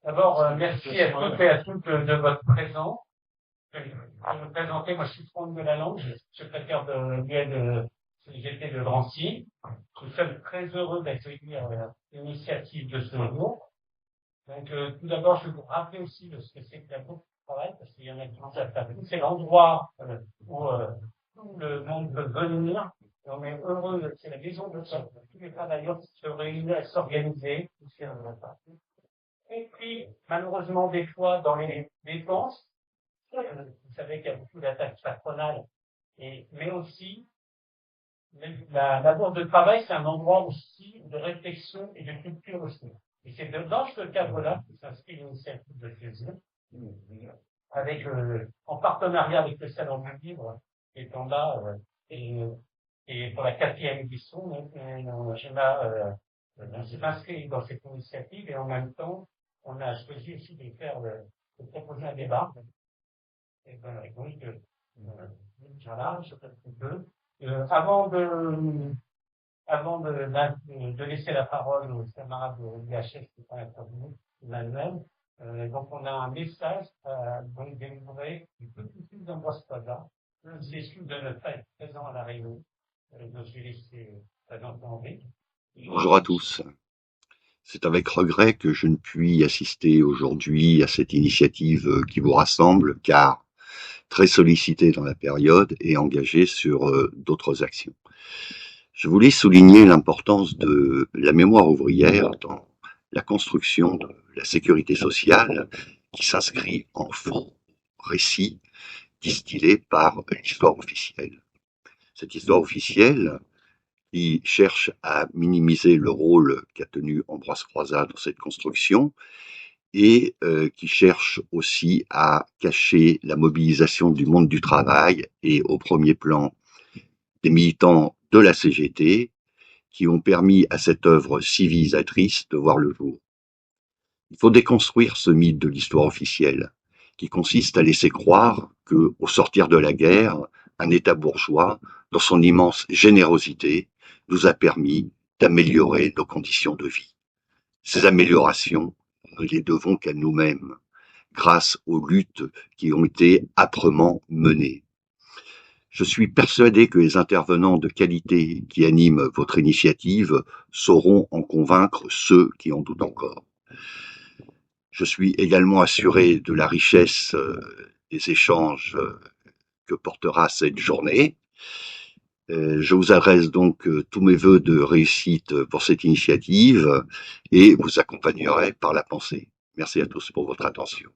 D'abord, merci à toutes et à toutes de votre présence. Je vais me présenter, moi je suis Franck Delalange, je suis secrétaire de l'UED CGT de Drancy. Nous sommes très heureux d'accueillir l'initiative de ce jour. Donc tout d'abord, je vais vous rappeler aussi ce que c'est que la bourse de travail, parce qu'il y en a qui commencent à faire. C'est l'endroit où tout le monde peut venir. Et on est heureux, c'est la maison de tous les travailleurs qui se réunissent à s'organiser. Et puis, malheureusement, des fois, dans les dépenses, vous savez qu'il y a beaucoup d'attaques patronales, mais aussi, la bourse de travail, c'est un endroit aussi de réflexion et de culture aussi. Et c'est dans ce cadre-là que s'inscrit l'initiative de plaisir, avec, en partenariat avec le Salon du Livre, étant là, et pour la 4e édition, on s'est inscrit dans cette initiative et en même temps, on a choisi aussi de proposer un débat. Et voilà, donc, voilà, je sais un peu. Avant de laisser la parole aux camarades de l'IHS qui sont intervenus, Emmanuel, donc on a un message donc délivré du petit fils d'Ambroise Croizat. C'est sûr de ne pas être présent à la réunion. Donc je vais laisser présenter Henri. Bonjour à tous. C'est avec regret que je ne puis assister aujourd'hui à cette initiative qui vous rassemble, car très sollicité dans la période et engagé sur d'autres actions. Je voulais souligner l'importance de la mémoire ouvrière dans la construction de la sécurité sociale qui s'inscrit en fond récit distillé par l'histoire officielle. Cette histoire officielle qui cherche à minimiser le rôle qu'a tenu Ambroise Croizat dans cette construction et qui cherche aussi à cacher la mobilisation du monde du travail et au premier plan des militants de la CGT qui ont permis à cette œuvre civilisatrice de voir le jour. Il faut déconstruire ce mythe de l'histoire officielle qui consiste à laisser croire que, au sortir de la guerre, un État bourgeois, dans son immense générosité, nous a permis d'améliorer nos conditions de vie. Ces améliorations, nous les devons qu'à nous-mêmes, grâce aux luttes qui ont été âprement menées. Je suis persuadé que les intervenants de qualité qui animent votre initiative sauront en convaincre ceux qui en doutent encore. Je suis également assuré de la richesse des échanges que portera cette journée. Je vous adresse donc tous mes vœux de réussite pour cette initiative et vous accompagnerai par la pensée. Merci à tous pour votre attention.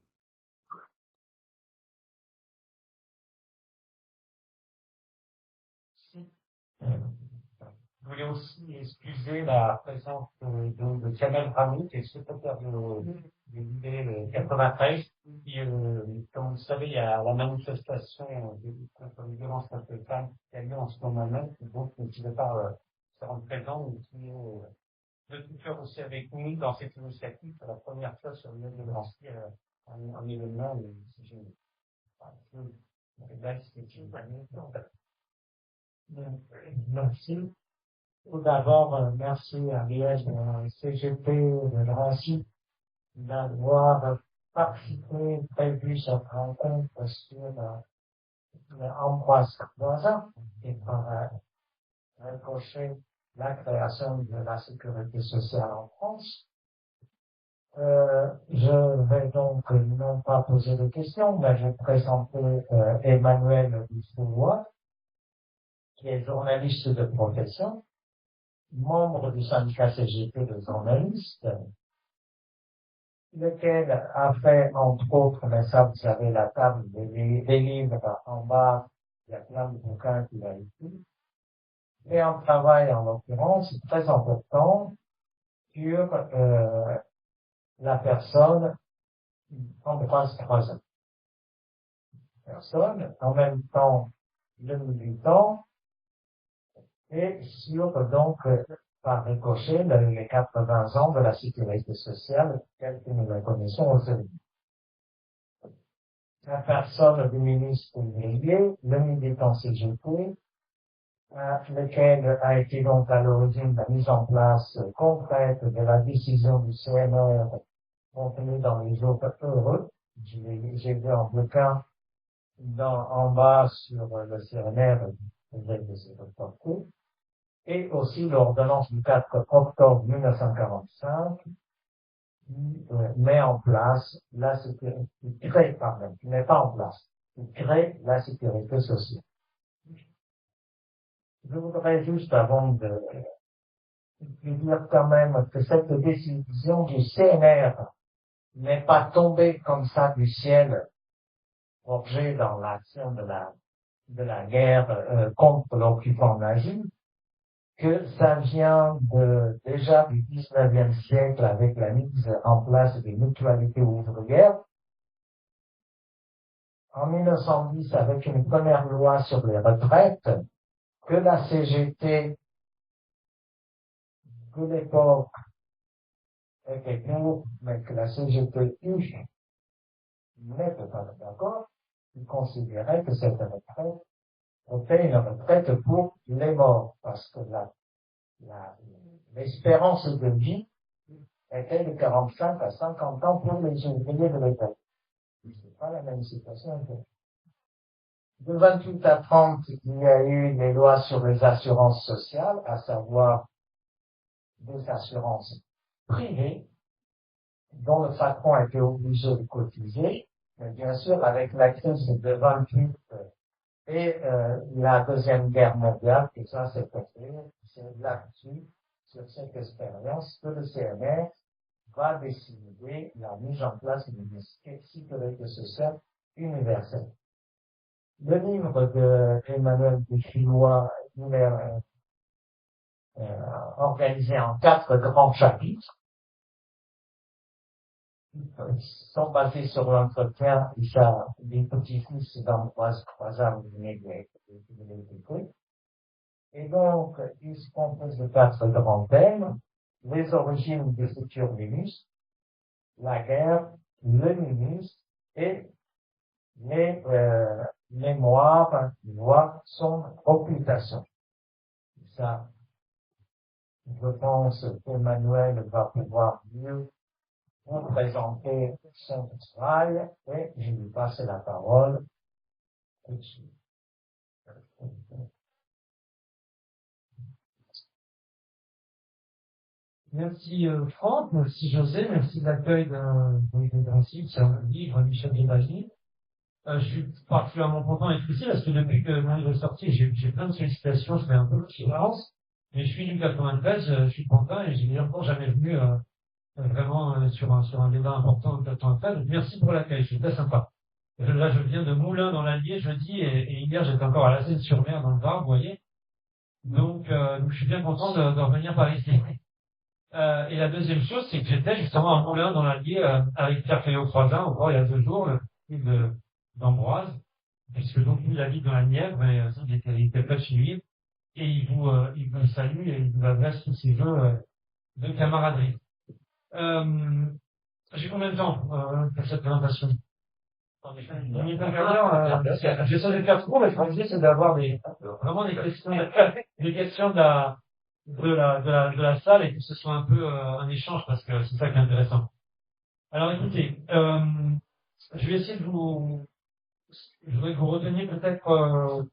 Je voulais aussi excuser la présence de Kamel Rami, qui est secrétaire de l'UD 93, qui, comme vous le savez, il y a la manifestation contre les violences contre les femmes qui a lieu en ce moment même, donc qui ne pouvait pas se rendre présent, mais qui est de tout cœur aussi avec nous dans cette initiative. C'est la première fois sur l'UD de Drancy, un événement, et c'est génial. Merci. Tout d'abord, merci à l'IES CGT de Drancy d'avoir participé, prévu cette rencontre sur Ambroise Croizat et par reprocher la création de la sécurité sociale en France. Je vais donc non pas poser de questions, mais je vais présenter Emmanuel Dufouvois, qui est journaliste de profession, membre du syndicat CGT de journalistes, lequel a fait, entre autres, mais ça, vous savez, la table des livres en bas, il y a plein de bouquins qu'il a écrits, et un travail, en l'occurrence, très important sur la personne Ambroise Croizat. Personne, en même temps, le militant, et sur, donc, par ricochet, les 80 ans de la sécurité sociale telle que nous la connaissons aujourd'hui. La personne du ministre ouvrier, le militant CGT, lequel a été donc à l'origine de la mise en place concrète de la décision du CNR contenu dans les jours heureux. J'ai vu en deux cas en bas sur le CNR, de se reporter, et aussi l'ordonnance du 4 octobre 1945 qui met en place la sécurité, qui met pas en place, qui crée la sécurité sociale. Je voudrais juste, avant de dire quand même que cette décision du CNR n'est pas tombée comme ça du ciel, forgée dans l'action de la guerre contre l'occupant nazi, que ça vient déjà du 19e siècle avec la mise en place des mutualités ouvrières. En 1910, avec une première loi sur les retraites, que la CGT de l'époque était pour, mais que la CGT-U n'était pas d'accord, ils considéraient que cette retraite était une retraite pour les morts, parce que l'espérance de vie était de 45 à 50 ans pour les ouvriers de l'État. C'est pas la même situation. De 28 à 30, il y a eu les lois sur les assurances sociales, à savoir des assurances privées, dont le patron a été obligé de cotiser, mais bien sûr, avec la crise de 28 et la Deuxième Guerre mondiale, et ça c'est là-dessus, sur cette expérience, que le CNR va décider la mise en place d'une sécurité sociale universelle. Le livre d'Emmanuel Deschilois, il est organisé en 4 grands chapitres. Ils sont basés sur l'entretien des petits-fils d'Ambroise Croizat, et donc, ils se composent de 4 grands thèmes: les origines du futur ministre, la guerre, le ministre et les mémoires, son occultation. Ça, je pense qu'Emmanuel va pouvoir mieux vous présenter son travail et je lui passe la parole tout de suite. Merci Franck, merci José, merci de l'accueil d'un site, c'est un livre, Michel Desmagies. Je suis particulièrement content d'être ici parce que depuis que mon livre est sorti, j'ai plein de sollicitations, je fais un peu de silence, mais je suis du 93, je suis content et j'ai encore jamais venu vraiment sur un débat important de 93. Donc merci pour l'accueil, c'est très sympa. Là, je viens de Moulins dans l'Allier jeudi et hier j'étais encore à la Seine-sur-Mer dans le Var, vous voyez. Donc je suis bien content de revenir par ici. Et la deuxième chose, c'est que j'étais justement à Moulins dans l'Allier avec Pierre Fayot-Croizat, encore il y a 2 jours, le fils d'Ambroise, puisque donc lui il habite dans la Nièvre, mais il était près de chez lui, et il vous salue et il vous adresse tous ses vœux de camaraderie. J'ai combien de temps pour cette présentation? J'essaie de faire court, mais l'idée c'est d'avoir vraiment des questions de la salle et que ce soit un peu un échange parce que c'est ça qui est intéressant. Alors écoutez, je vais essayer je voudrais que vous reteniez peut-être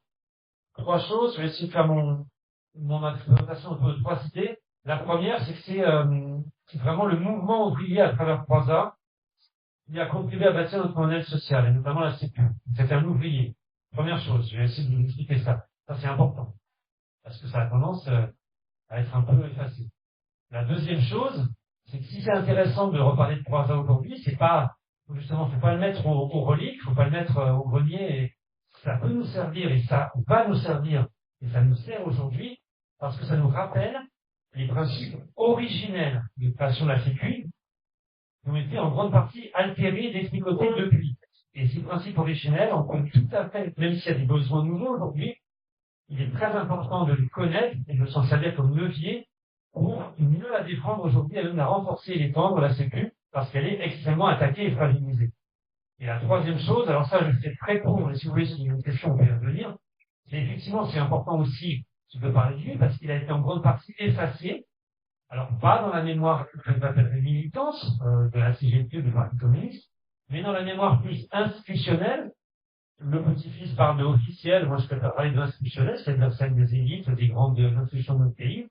3 choses. Je vais essayer de faire mon présentation autour de 3 idées. La première, c'est que c'est vraiment le mouvement ouvrier à travers Croizat qui a contribué à bâtir notre modèle social, et notamment la Sécu. C'est un ouvrier. Première chose, je vais essayer de vous expliquer ça. Ça, c'est important. Parce que ça a tendance à être un peu effacé. La deuxième chose, c'est que si c'est intéressant de reparler de Croizat aujourd'hui, c'est pas, justement, faut pas le mettre au relique, faut pas le mettre au grenier, et ça peut nous servir, et ça va nous servir, et ça nous sert aujourd'hui, parce que ça nous rappelle les principes originels de création de la Sécu, qui ont été en grande partie altérés, détricotés depuis. Et ces principes originels, on peut tout à fait, même s'il y a des besoins nouveaux aujourd'hui, il est très important de les connaître et de s'en servir comme levier pour mieux la défendre aujourd'hui et même la renforcer et l'étendre, la Sécu, parce qu'elle est extrêmement attaquée et fragilisée. Et la troisième chose, alors ça, je fais très court, mais si vous voulez, c'est une question, on peut y revenir, c'est effectivement, c'est important aussi, de parler de lui, parce qu'il a été en grande partie effacé, Alors, pas dans la mémoire que j'appellerais militante de la CGT, du Parti communiste, mais dans la mémoire plus institutionnelle. Le petit-fils parle de officiel, moi je préfère parler d'institutionnel, c'est-à-dire celle des élites, des grandes institutions de notre pays,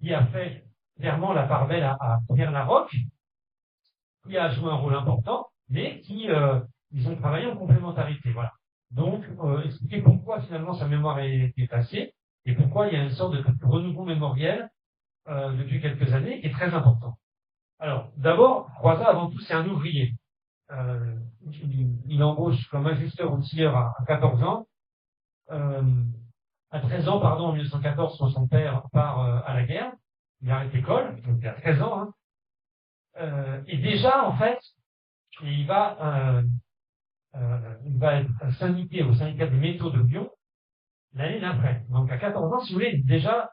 qui a fait clairement la part belle à Pierre Larocque, qui a joué un rôle important, mais qui ils ont travaillé en complémentarité. Voilà. Donc, expliquer pourquoi finalement sa mémoire est effacée et pourquoi il y a une sorte de renouveau mémoriel depuis quelques années qui est très important. Alors, d'abord, Croizat, avant tout, c'est un ouvrier. Il embauche comme ajusteur outilleur à 14 ans. À 13 ans, pardon, en 1914, quand son père part à la guerre, il arrête l'école, donc il a 13 ans. Et déjà, en fait, il va être syndiqué au syndicat des métaux de Lyon l'année d'après. Donc à 14 ans, si vous voulez, il est déjà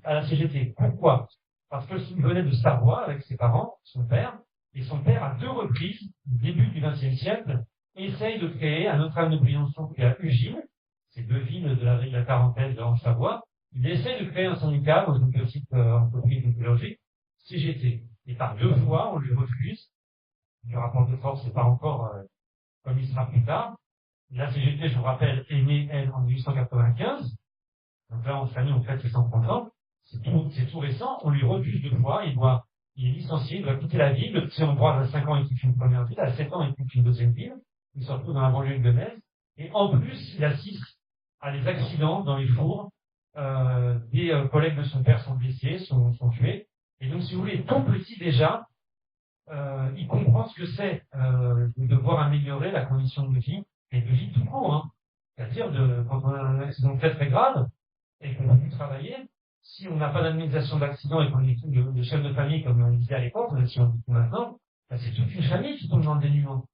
à la CGT. Pourquoi? Parce qu'il venait de Savoie avec ses parents, son père, et son père, à 2 reprises, au début du XXe siècle, essaye de créer à Notre-Dame-de-Briançon et à Ugine, ces 2 villes de la Tarentaise en Savoie, il essaye de créer un syndicat dans une petite entreprise métallurgique, CGT. Et par 2 fois, on lui refuse. Le rapport de force n'est pas encore comme il sera plus tard. La CGT, je vous rappelle, est née, elle, en 1895. Donc là, en famille, on fête ses 130 ans. C'est tout récent. On lui refuse 2 fois. Il est licencié, il doit quitter la ville. Le petit Ambroise, à 5 ans, il quitte une première ville. À 7 ans, il quitte une deuxième ville. Il se retrouve dans la banlieue lyonnaise. Et en plus, il assiste à des accidents dans les fours. Des collègues de son père sont blessés, sont tués. Et donc, si vous voulez, tout petit déjà, il comprend ce que c'est de devoir améliorer la condition de vie et de vie tout court. Hein. C'est-à-dire, quand on a un accident très très grave et qu'on peut plus travailler, si on n'a pas d'indemnisation d'accident et qu'on est de chef de famille, comme on disait à l'époque, si on dit maintenant, ben c'est toute une famille qui tombe dans le dénuement.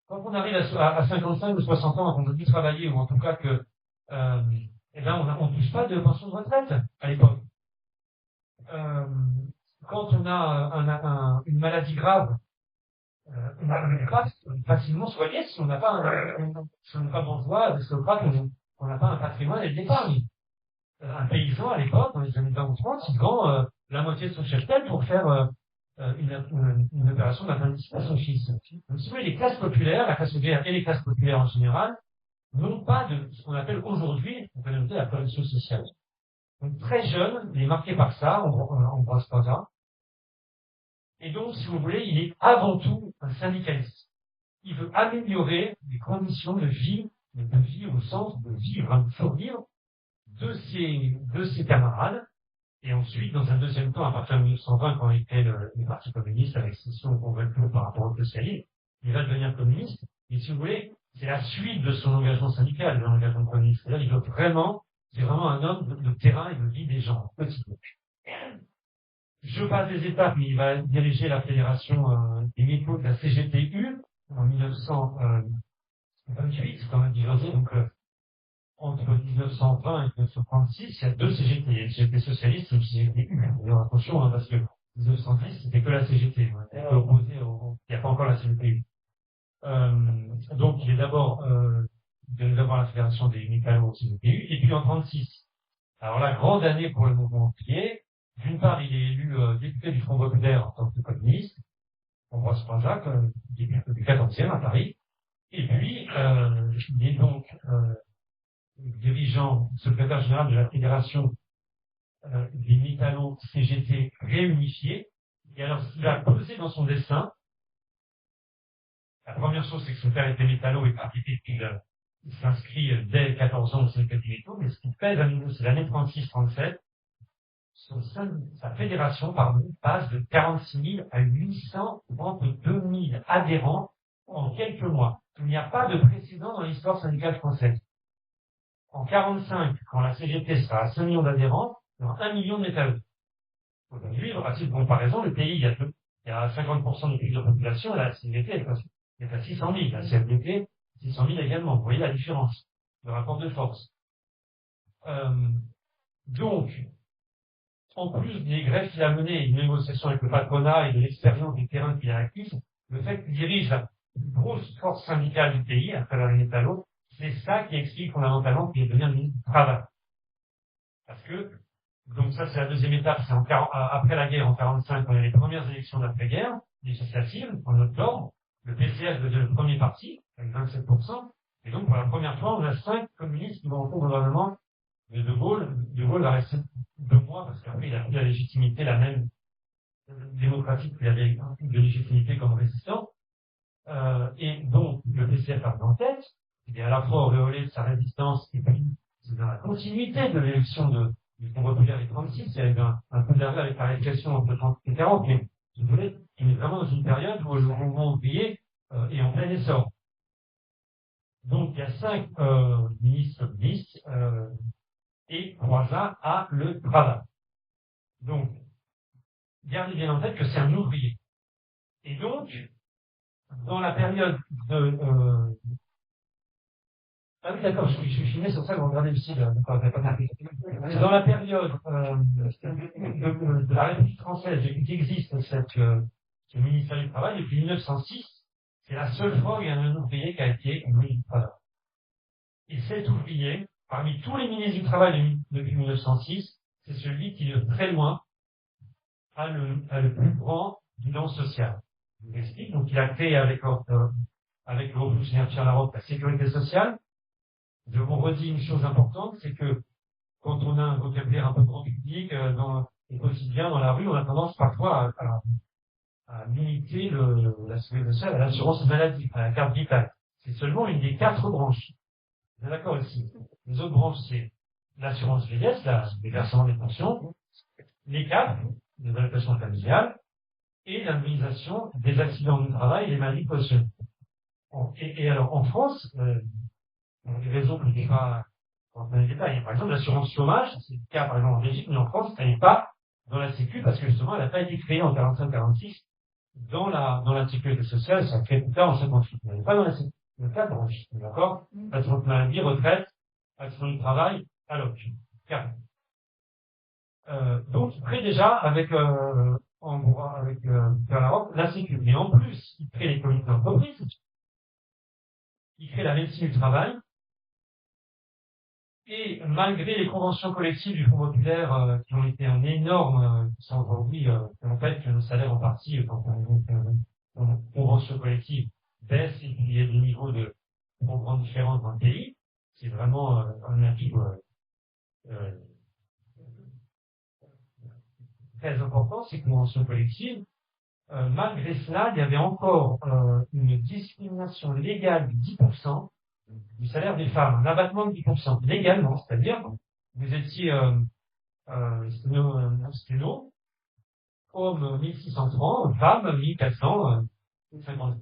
Quand on arrive à 55 ou 60 ans et qu'on ne peut plus travailler, ou en tout cas que eh ben on touche pas de pension de retraite à l'époque. Quand on a une maladie grave, on ne peut pas facilement soigner si on n'a pas d'emploi, de Socrate, on n'a pas un patrimoine et de l'épargne. Un paysan à l'époque, dans les années 20 ou 30, il vend la moitié de son cheptel pour faire une opération d'appendicite à son fils. Donc, si vous voulez, les classes populaires, la classe ouvrière et les classes populaires en général, n'ont pas de ce qu'on appelle aujourd'hui, on peut noter la protection sociale. Donc très jeune, il est marqué par ça, Ambroise Croizat. Et donc, si vous voulez, il est avant tout un syndicaliste. Il veut améliorer les conditions de vie au sens de vivre, de survivre de ses camarades. Et ensuite, dans un deuxième temps, à partir de 1920, quand il était le Parti communiste avec scission convaincue par rapport au socialisme, il va devenir communiste. Et si vous voulez, c'est la suite de son engagement syndical, de l'engagement communiste. C'est-à-dire, il veut vraiment, c'est vraiment un homme de terrain et de vie des gens, petit peu. Je passe des étapes, mais il va diriger la fédération des métaux de la CGTU en 1928, quand même, donc entre 1920 et 1936, il y a 2 CGT. Il y a une CGT socialiste et une CGTU. D'ailleurs, attention, hein, parce que 1910, c'était que la CGT. On était opposé il n'y a pas encore la CGTU. Donc, il est d'abord la fédération des métallos CGTU, et puis en 36. Alors, la grande année pour le mouvement ouvrier. D'une part, il est élu député du Front populaire en tant que communiste, Ambroise Croizat, député du 14e à Paris. Et puis, il est donc dirigeant, secrétaire général de la fédération des métallos CGT réunifiés. Et alors, ce qu'il a posé dans son dessin, la première chose, c'est que son père était métallo et il s'inscrit dès 14 ans au syndicat des métaux, mais ce qui pèse à nouveau, c'est l'année 36-37. Sa fédération, passe de 46 000 à 832 000 adhérents en quelques mois. Il n'y a pas de précédent dans l'histoire syndicale française. En 45, quand la CGT sera à 5 millions d'adhérents, il y aura 1 million de métallos. Aujourd'hui, à titre de comparaison, le pays, il y a 50% de plus de population, et la CGT est à 600 000. La CFDT, 600 000 également. Vous voyez la différence, le rapport de force. Donc, en plus des grèves qu'il a menées et des négociations avec le patronat et de l'expérience du terrain qu'il a acquise, le fait qu'il dirige la plus grosse force syndicale du pays, à travers les métallos, c'est ça qui explique fondamentalement qu'il est devenu un ministre du Travail. Parce que Donc ça, c'est la deuxième étape, c'est après la guerre, en 45, on a les premières élections d'après-guerre, législatives, en octobre. Le PCF devient le premier parti, avec 27%. Et donc, pour la première fois, on a 5 communistes qui vont au gouvernement de De Gaulle. De Gaulle va rester 2 mois, parce qu'après, il a plus la légitimité, la même démocratique qu'il avait de légitimité comme résistant. Et donc, le PCF arrive en tête. Il est à la fois auréolé de sa résistance, et puis, c'est dans la continuité de l'élection du Front populaire des 36, il y avait un peu d'arrêt avec la répression entre 30 et 40, mais si vous voulez, il est vraiment dans une période où le mouvement ouvrier est en plein essor. Donc, il y a 5 ministres communistes et 3 à le travail. Donc, gardez bien en tête que c'est un ouvrier. Et donc, dans la période de... Ah oui, d'accord, je suis filmé, c'est pour ça que vous regardez le site. D'accord, pas compris. C'est dans la période de la République française qui existe ce ministère du Travail depuis 1906. C'est la seule fois où il y a un ouvrier qui a été ministre du Travail. Et cet ouvrier, parmi tous les ministres du Travail depuis 1906, c'est celui qui, de très loin, a le plus grand bilan social. Je vous explique. Donc, il a créé avec le haut fonctionnaire Pierre Laroque la sécurité sociale. Je vous redis une chose importante, c'est que quand on a un vocabulaire un peu grand public dans les quotidiens, dans la rue, on a tendance parfois à limiter la sécurité sociale à l'assurance maladie, à la carte vitale. C'est seulement une des 4 branches. Vous êtes d'accord ici? Les autres branches, c'est l'assurance vieillesse, les versements des pensions, les CAF, les allocations familiales, et l'indemnisation des accidents du travail et des maladies professionnelles. Et alors, en France, pour des raisons que je ne vais pas rentrer dans les détails, par exemple, l'assurance chômage, c'est le cas, par exemple, en Belgique, mais en France, elle n'est pas dans la Sécu, parce que justement, elle n'a pas été créée en 45-46 dans la sécurité sociale, ça a créé plus tard en 58. Elle n'est pas dans le cadre branche, d'accord? Assurance maladie, retraite, accident du travail, alloc. Donc, il crée déjà avec Pierre Laroque la Sécu. Mais en plus, il crée les comités d'entreprise, il crée la médecine du travail, et malgré les conventions collectives du Front populaire qui ont été un énorme, qui sont aujourd'hui, en fait, que nos salaires en partie, quand on convention collective baisse et puis il y a des niveaux de grandes différences dans le pays, c'est vraiment un avis très important, ces conventions collectives. Malgré cela, il y avait encore une discrimination légale de 10% du salaire des femmes, un abattement de 10%, légalement, c'est-à-dire, vous étiez sténo, homme 1600 francs, femme 1450.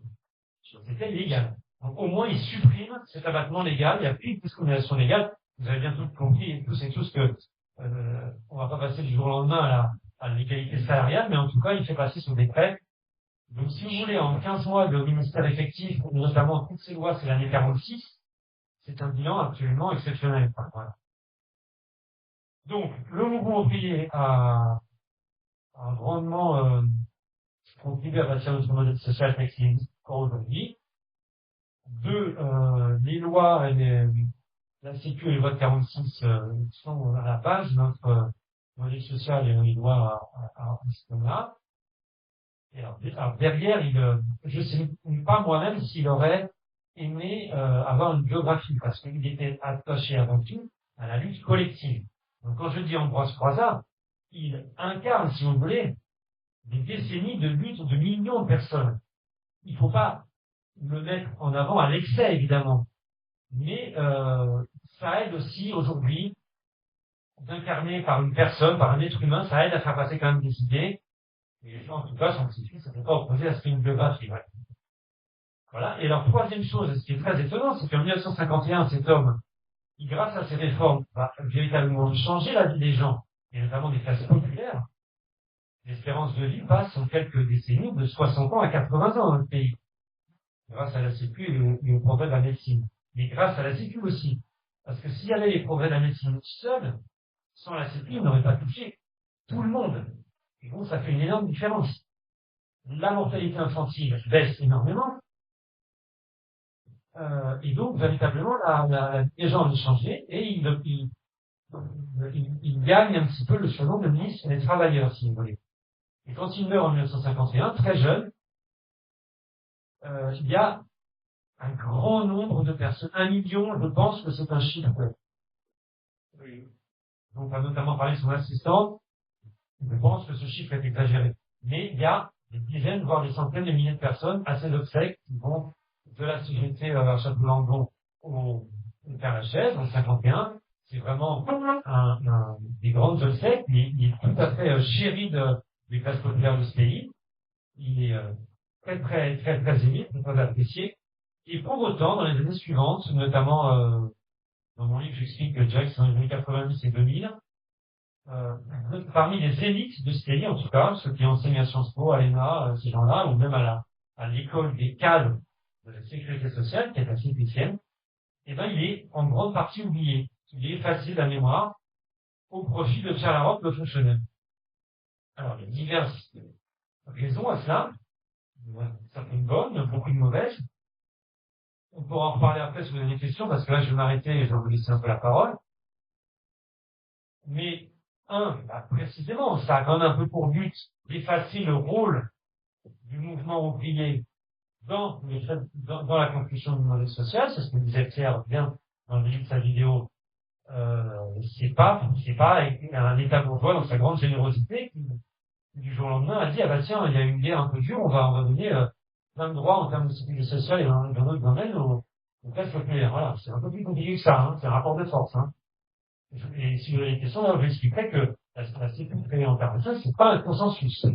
C'était légal. Donc au moins, ils suppriment cet abattement légal, il n'y a plus de discrimination légale. Vous avez bien tout compris, tous et tous, que on va pas passer du jour au lendemain à l'égalité salariale, mais en tout cas, il fait passer son décret. Donc si vous voulez, en 15 mois de ministère effectif, notamment toutes ces lois, c'est l'année 46, c'est un bilan absolument exceptionnel. Voilà. Donc, le mouvement ouvrier a grandement contribué à bâtir notre modèle social tel qu'il existe encore aujourd'hui. Les lois et la Sécu et les lois de 46 sont à la base de notre modèle social et les lois à ce moment-là. Et alors derrière, je ne sais pas moi-même s'il aurait aimé avoir une biographie, parce qu'il était attaché avant tout à la lutte collective. Donc quand je dis Ambroise Croizat, il incarne, si vous voulez, des décennies de lutte de millions de personnes. Il ne faut pas le mettre en avant à l'excès, évidemment. Mais ça aide aussi aujourd'hui d'incarner par une personne, par un être humain, ça aide à faire passer quand même des idées. Et les gens, en tout cas, scientifiques, ça ne peut pas opposer à ce qu'est une biographie. Ouais. Voilà. Et alors, troisième chose, ce qui est très étonnant, c'est qu'en 1951, cet homme, grâce à ses réformes, va véritablement changer la vie des gens, et notamment des classes populaires. L'espérance de vie passe en quelques décennies de 60 ans à 80 ans dans le pays. Grâce à la Sécu et au progrès de la médecine. Mais grâce à la Sécu aussi. Parce que s'il y avait les progrès de la médecine seule, sans la Sécu, on n'aurait pas touché tout le monde. Et donc, ça fait une énorme différence. La mortalité infantile baisse énormément. Et donc, véritablement, les gens ont changé et il gagne un petit peu le surnom de ministre des Travailleurs, si vous voulez. Et quand il meurt en 1951, très jeune, il y a un grand nombre de personnes, 1 million, je pense que c'est un chiffre. Oui. Donc, on va notamment parler de son assistante. Je pense que ce chiffre est exagéré. Mais il y a des dizaines, voire des centaines de milliers de personnes à ces obsèques qui vont de la CGT à Château-Landon au Père-Lachaise en 51. C'est vraiment des grandes obsèques. Il est tout à fait chéri des classes populaires de ce pays. Il est très, très, très, très aimé, très apprécié. Et pour autant, dans les années suivantes, notamment dans mon livre, j'explique que Jack, c'est dans les années 90 et 2000, parmi les élites de ce pays, en tout cas, ceux qui enseignent à Sciences Po, à l'ENA, ces gens-là, ou même à l'école des cadres de la sécurité sociale, qui est à Saint-Étienne, eh ben, il est en grande partie oublié. Il est effacé de la mémoire au profit de Pierre Laroque, le fonctionnaire. Alors, il y a diverses raisons à cela. Certaines bonnes, beaucoup de mauvaises. On pourra en reparler après si vous avez des questions, parce que là, je vais m'arrêter et je vais vous laisser un peu la parole. Mais, précisément, ça a quand même un peu pour but d'effacer le rôle du mouvement ouvrier dans la construction du modèle social. C'est ce que disait Pierre bien dans le début de sa vidéo. C'est pas un État bourgeois dans sa grande générosité qui, du jour au lendemain, a dit, ah bah tiens, il y a une guerre un peu dure, on va donner plein de droits en termes de sécurité sociale et dans d'autres domaines aux classes populaires. Voilà, c'est un peu plus compliqué que ça, hein, c'est un rapport de force. Hein. Et si vous avez des questions, là, je vous expliquerai que la sécurité en termes de ça, c'est pas un consensus.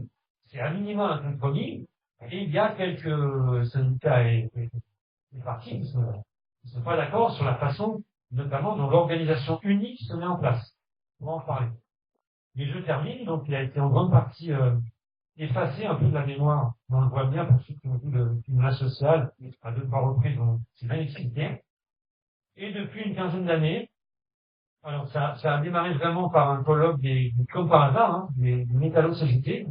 C'est à minima un compromis, et il y a quelques syndicats et partis qui sont pas d'accord sur la façon, notamment dont l'organisation unique se met en place. On va en parler. Mais je termine, donc il a été en grande partie effacé un peu de la mémoire. On le voit bien pour ceux qui ont vu le film social, à 2-3 reprises, c'est bien expliqué. Et depuis une quinzaine d'années, alors ça a démarré vraiment par un colloque comme par hasard, hein, des métallo-CGT.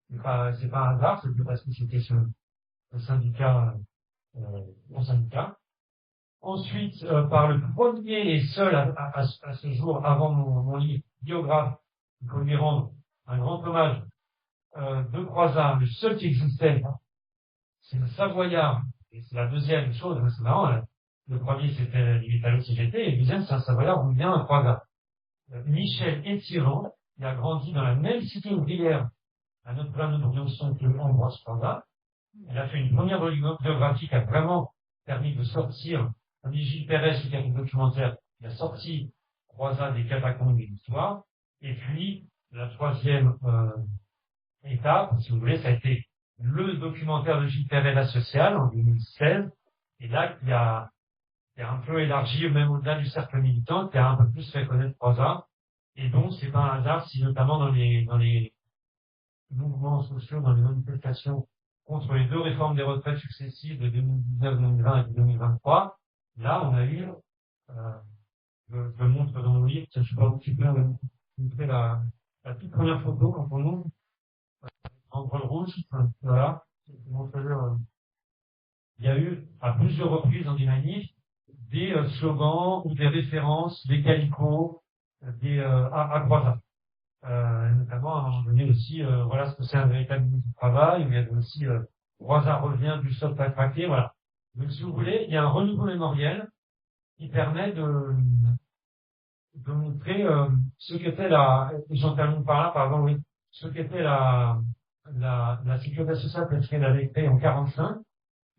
C'est pas un hasard, c'est parce que c'était ce syndicat, mon syndicat. Ensuite, par le premier et seul à ce jour, avant mon livre biographe, il faut lui rendre un grand hommage, de Croizat, le seul qui existait, hein, c'est le Savoyard, et c'est la deuxième chose, c'est marrant, hein. Le premier c'était les métallo-CGT, et le deuxième c'est un Savoyard ou bien un Croizat. Michel Étirand, il a grandi dans la même cité ouvrière, à notre plein de Briançon que Ambroise Croizat. Il a fait une première biographie qui a vraiment permis de sortir, comme dit Gilles Pérez, qui a fait un documentaire, il a sorti Croizat des catacombes de l'histoire, et puis, la troisième, étape, si vous voulez, ça a été le documentaire de Gilles Perret, La Sociale, en 2016, et là, qui a un peu élargi, même au-delà du cercle militant, qui a un peu plus fait connaître Croizat, et donc, c'est pas un hasard si, notamment dans les mouvements sociaux, dans les manifestations contre les 2 réformes des retraites successives de 2019, 2020 et 2023, là, on a eu, je le montre dans mon livre, je sais pas où tu peux montrer la toute première photo quand on ouvre, en rôle rouge, voilà. Il y a eu, à plusieurs reprises dans des manifs, des slogans ou des références, des calicots, à Croizat. Notamment, à un moment donné aussi, voilà ce que c'est un véritable ministre du travail, où il y avait aussi, Croizat revient du sol à craquer, voilà. Donc, si vous voulez, il y a un renouveau mémoriel qui permet de montrer, ce qu'était et j'en termine par là, pardon, oui, ce qu'était la sécurité sociale telle qu'elle avait été en 45,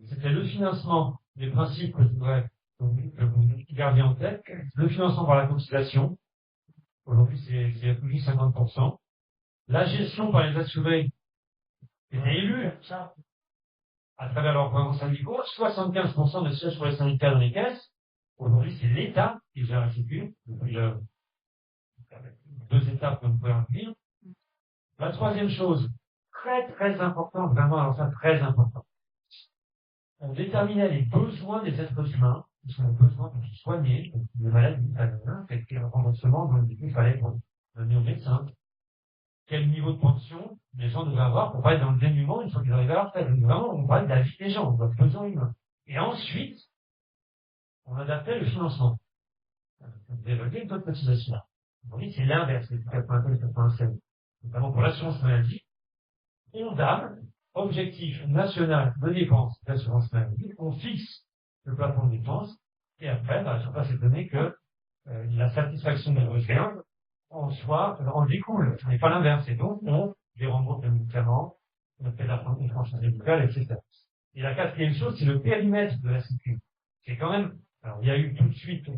c'était le financement des principes que je voudrais que vous gardiez en tête, le financement par la cotisation, aujourd'hui c'est plus de 50%, la gestion par les assurés qui étaient élus à travers leurs programmes syndicaux, 75% de sièges pour les syndicats dans les caisses, aujourd'hui c'est l'État qui gère la sécu, depuis 2 étapes qu'on peut inclure. La troisième chose, très très important, vraiment, alors ça très important. On déterminait les besoins des êtres humains, qui sont les besoins pour se soigner, les maladies, quel remboursement, donc du coup, il fallait donner aux médecins, quel niveau de pension les gens devaient avoir pour pas être dans le dénuement une fois qu'ils arrivaient à la retraite. Donc vraiment, on parlait de la vie des gens, de leurs besoins humains. Et ensuite, on adaptait le financement. On développait une autre cotisation. Aujourd'hui, c'est l'inverse, les 82 et 96. Notamment pour l'assurance maladie. ONDAM, Objectif National de Dépenses d'Assurance Maladie, on fixe le plafond de dépenses, et après, bah, je ne pas s'étonner que la satisfaction des besoins en découle. Ce n'est pas l'inverse. Et donc, on dérembourse les médicaments, on fait la franchise médicale, etc. Et la quatrième chose, c'est le périmètre de la sécurité. C'est quand même, alors, il y a eu tout de suite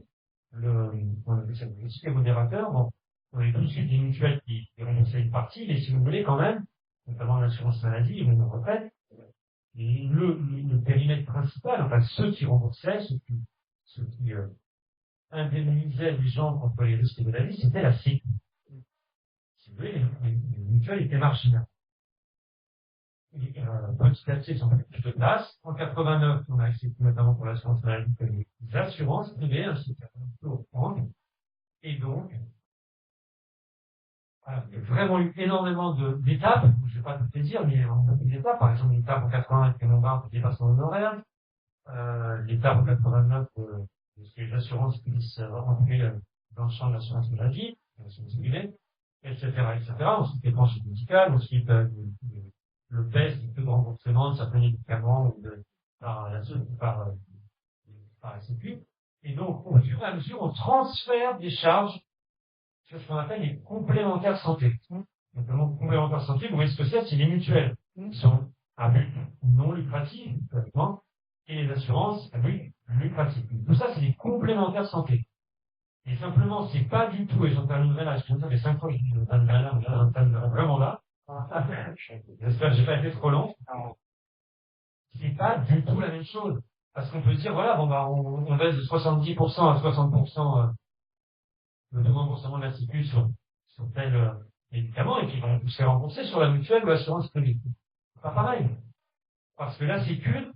les modérateurs, bon, on a eu tout de suite des mutuelles qui remboursaient une partie, mais si vous voulez quand même, notamment l'assurance maladie et même la retraite, le périmètre principal, enfin ceux qui remboursaient, ceux qui indemnisaient les gens contre les risques de la vie, c'était la sécu. Si vous voulez, les mutuelles étaient marginales. Et, petit à petit, ils ont pris plus de place. En 89, on a accepté notamment pour l'assurance maladie que les assurances privées, ainsi qu'un peu au prendre. Et donc, voilà, il y a vraiment eu énormément d'étapes, je ne vais pas tout les dire, mais en beaucoup d'étapes, par exemple, l'étape en 80 avec les barres de dépassement honoraire, l'étape en 89, que les assurances puissent rentrer dans le champ de l'assurance maladie, l'assurance privée, etc., etc. Ensuite, les branches médicales, ensuite, le PES, le taux de remboursement de certains médicaments ou par la Sécu. Et donc, au fur et à mesure, on transfère des charges sur ce qu'on appelle les complémentaires santé. Notamment, complémentaires santé, vous voyez ce que c'est les mutuelles, qui sont à but non lucratif, pratiquement, et les assurances à but lucratif. Tout ça, c'est des complémentaires santé. Et simplement, c'est pas du tout, et j'en terminerai là, je ça fait 5 fois que je dis, j'en terminerai là, mais là, j'en terminerai vraiment là. J'espère que j'ai pas été trop long. C'est pas du tout la même chose. Parce qu'on peut dire, voilà, bon, bah, on baisse de 70% à 60%, le remboursement de la Sécu sur tel médicament, et puis on se rembourser sur la mutuelle ou l'assurance privée. C'est pas pareil. Parce que la Sécu,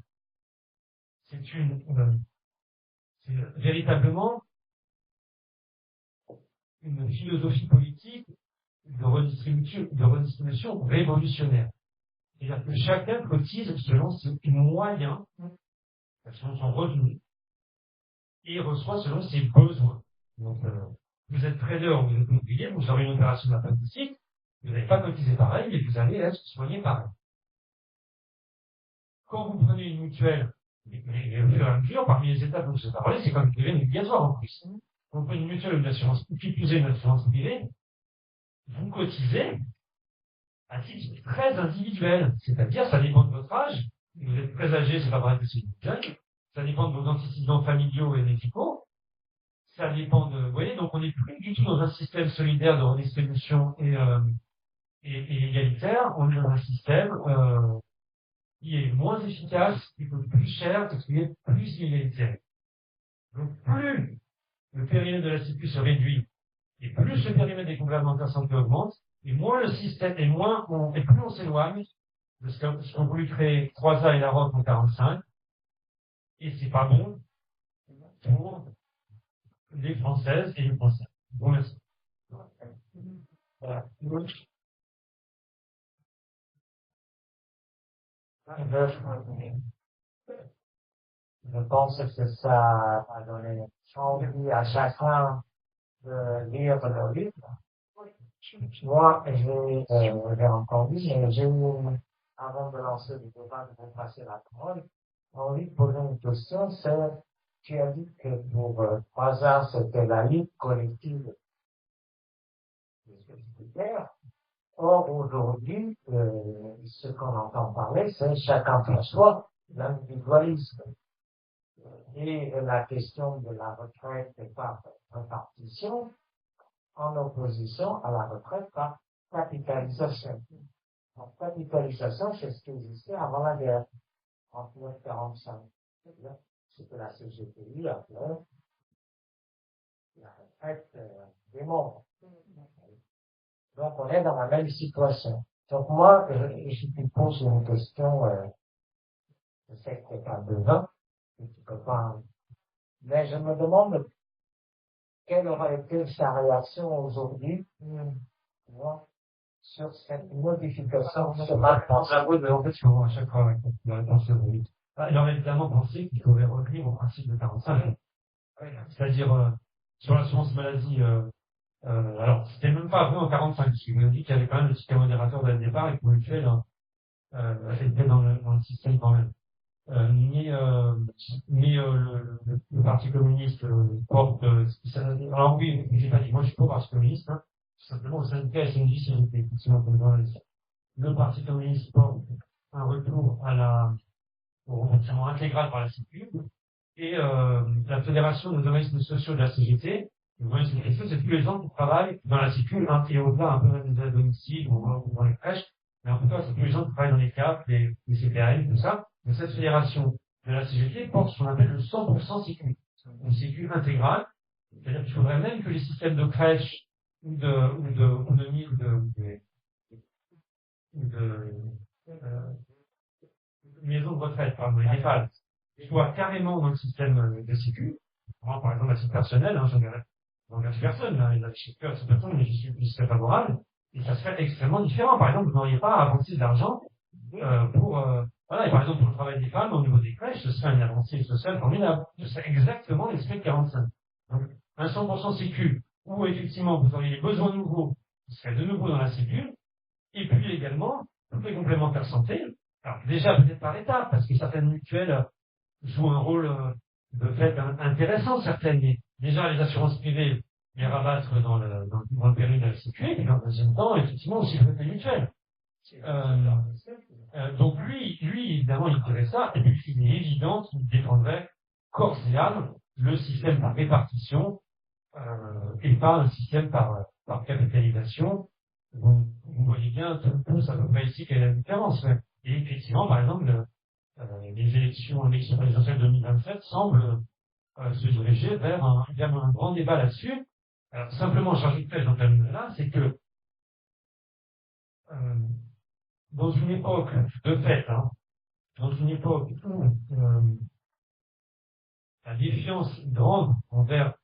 c'est véritablement une philosophie politique de redistribution révolutionnaire. C'est-à-dire que chacun cotise selon ses moyens, selon son revenu, et reçoit selon ses besoins. Donc, vous êtes trader, vous êtes immobilier, vous aurez une opération d'appendicite, vous n'avez pas cotisé pareil, mais vous allez être soigné pareil. Quand vous prenez une mutuelle, et au fur et à mesure, parmi les étapes dont je vous ai parlé, c'est quand même devenu obligatoire en plus. Quand vous prenez une mutuelle ou une assurance, qui plus est une assurance privée, vous cotisez à titre très individuel. C'est-à-dire, ça dépend de votre âge. Si vous êtes très âgé, c'est pas pareil que si vous êtes jeune. Ça dépend de vos antécédents familiaux et médicaux. Ça dépend de, vous voyez, donc on n'est plus du tout dans un système solidaire de redistribution et égalitaire. On est dans un système, qui est moins efficace, qui coûte plus cher, parce qu'il est plus inégalitaire. Donc, plus le périmètre de la Sécu se réduit, et plus le périmètre des complémentaires santé augmente, et moins le système, et plus on s'éloigne de ce qu'ont voulu créer Croizat et Larocque en 45, et c'est pas bon pour les Françaises et les Français. Bon, merci. Voilà. Je pense que ça a donné envie à chacun de lire le livre. Moi, j'ai entendu, mais j'ai eu, avant de lancer le débat, de vous passer la parole, envie de poser une question, tu as dit que pour Croizat, c'était la lutte collective des sollicitaires. Or, aujourd'hui, ce qu'on entend parler, c'est chacun pour soi, l'individualisme. Et la question de la retraite par répartition, en opposition à la retraite par capitalisation. Donc, capitalisation, c'est ce qui existait avant la guerre, en 1945. C'était la CGTI, appelait la retraite des morts. Donc, on est dans la même situation. Donc, moi, je te pose une question, je sais que c'est pas devant, et tu peux pas, mais je me demande quelle aurait été sa réaction aujourd'hui, moi, sur cette modification de ma pensée. J'avoue, en fait, je comprends à chaque fois, il aurait pensé oui. Il aurait évidemment pensé qu'il aurait repris au principe de 45. C'est-à-dire, sur l'assurance maladie, Alors, c'était même pas vrai en 45, parce qu'il nous dit qu'il y avait quand même le ticket modérateur dès le départ et que mutuel était dans le système quand même. Le Parti communiste porte. Alors oui, j'ai pas dit, moi je suis pas au Parti communiste, hein, tout simplement au syndicat SNJ, si j'étais effectivement comme dans le Parti communiste porte un retour au remboursement intégral par la Sécu, et la Fédération des organismes sociaux de la CGT, les organismes sociaux, c'est tous les gens qui travaillent dans la Sécu, hein, et au-delà un peu même des aides à domicile ou dans les crèches, mais en tout cas, c'est tous les gens qui travaillent dans les CAP, les CPRI, tout ça. Mais cette fédération de la CGT porte ce qu'on appelle le 100% Sécu, une Sécu intégrale, c'est-à-dire qu'il faudrait même que les systèmes de crèche ou de maisons de retraite, pardon, les EHPAD, soit carrément dans le système de sécu. Moi, par exemple, à titre personnel, hein, j'engage personne, là, il a cette personne, mais j'y serais favorable, et ça serait extrêmement différent. Par exemple, vous n'auriez pas à avancer d'argent voilà, et par exemple, pour le travail des femmes, au niveau des crèches, ce serait une avancée sociale formidable. Ce serait exactement l'esprit de 45. Donc, un 100% sécu, où effectivement, vous auriez les besoins nouveaux, vous serez de nouveau dans la sécu, et puis également, tous les complémentaires santé. Alors, déjà, peut-être par étapes, parce que certaines mutuelles jouent un rôle de fait intéressant, certaines. Mais déjà, les assurances privées, les rabattre dans le périmètre de la sécurité, et en deuxième temps, effectivement, aussi le côté mutuel. Donc lui, évidemment, il dirait ça, et puis il est évident qu'il défendrait corps et âme le système par répartition, et pas un système par capitalisation. Donc, vous voyez bien, tous à peu près ici, quelle est la différence. Ouais. Et effectivement, par exemple, les élections présidentielles 2027 semblent se diriger vers un grand débat là-dessus. Alors, simplement, j'ajouterais dans là, c'est que dans une époque de fait, hein, dans une époque où la défiance est grande envers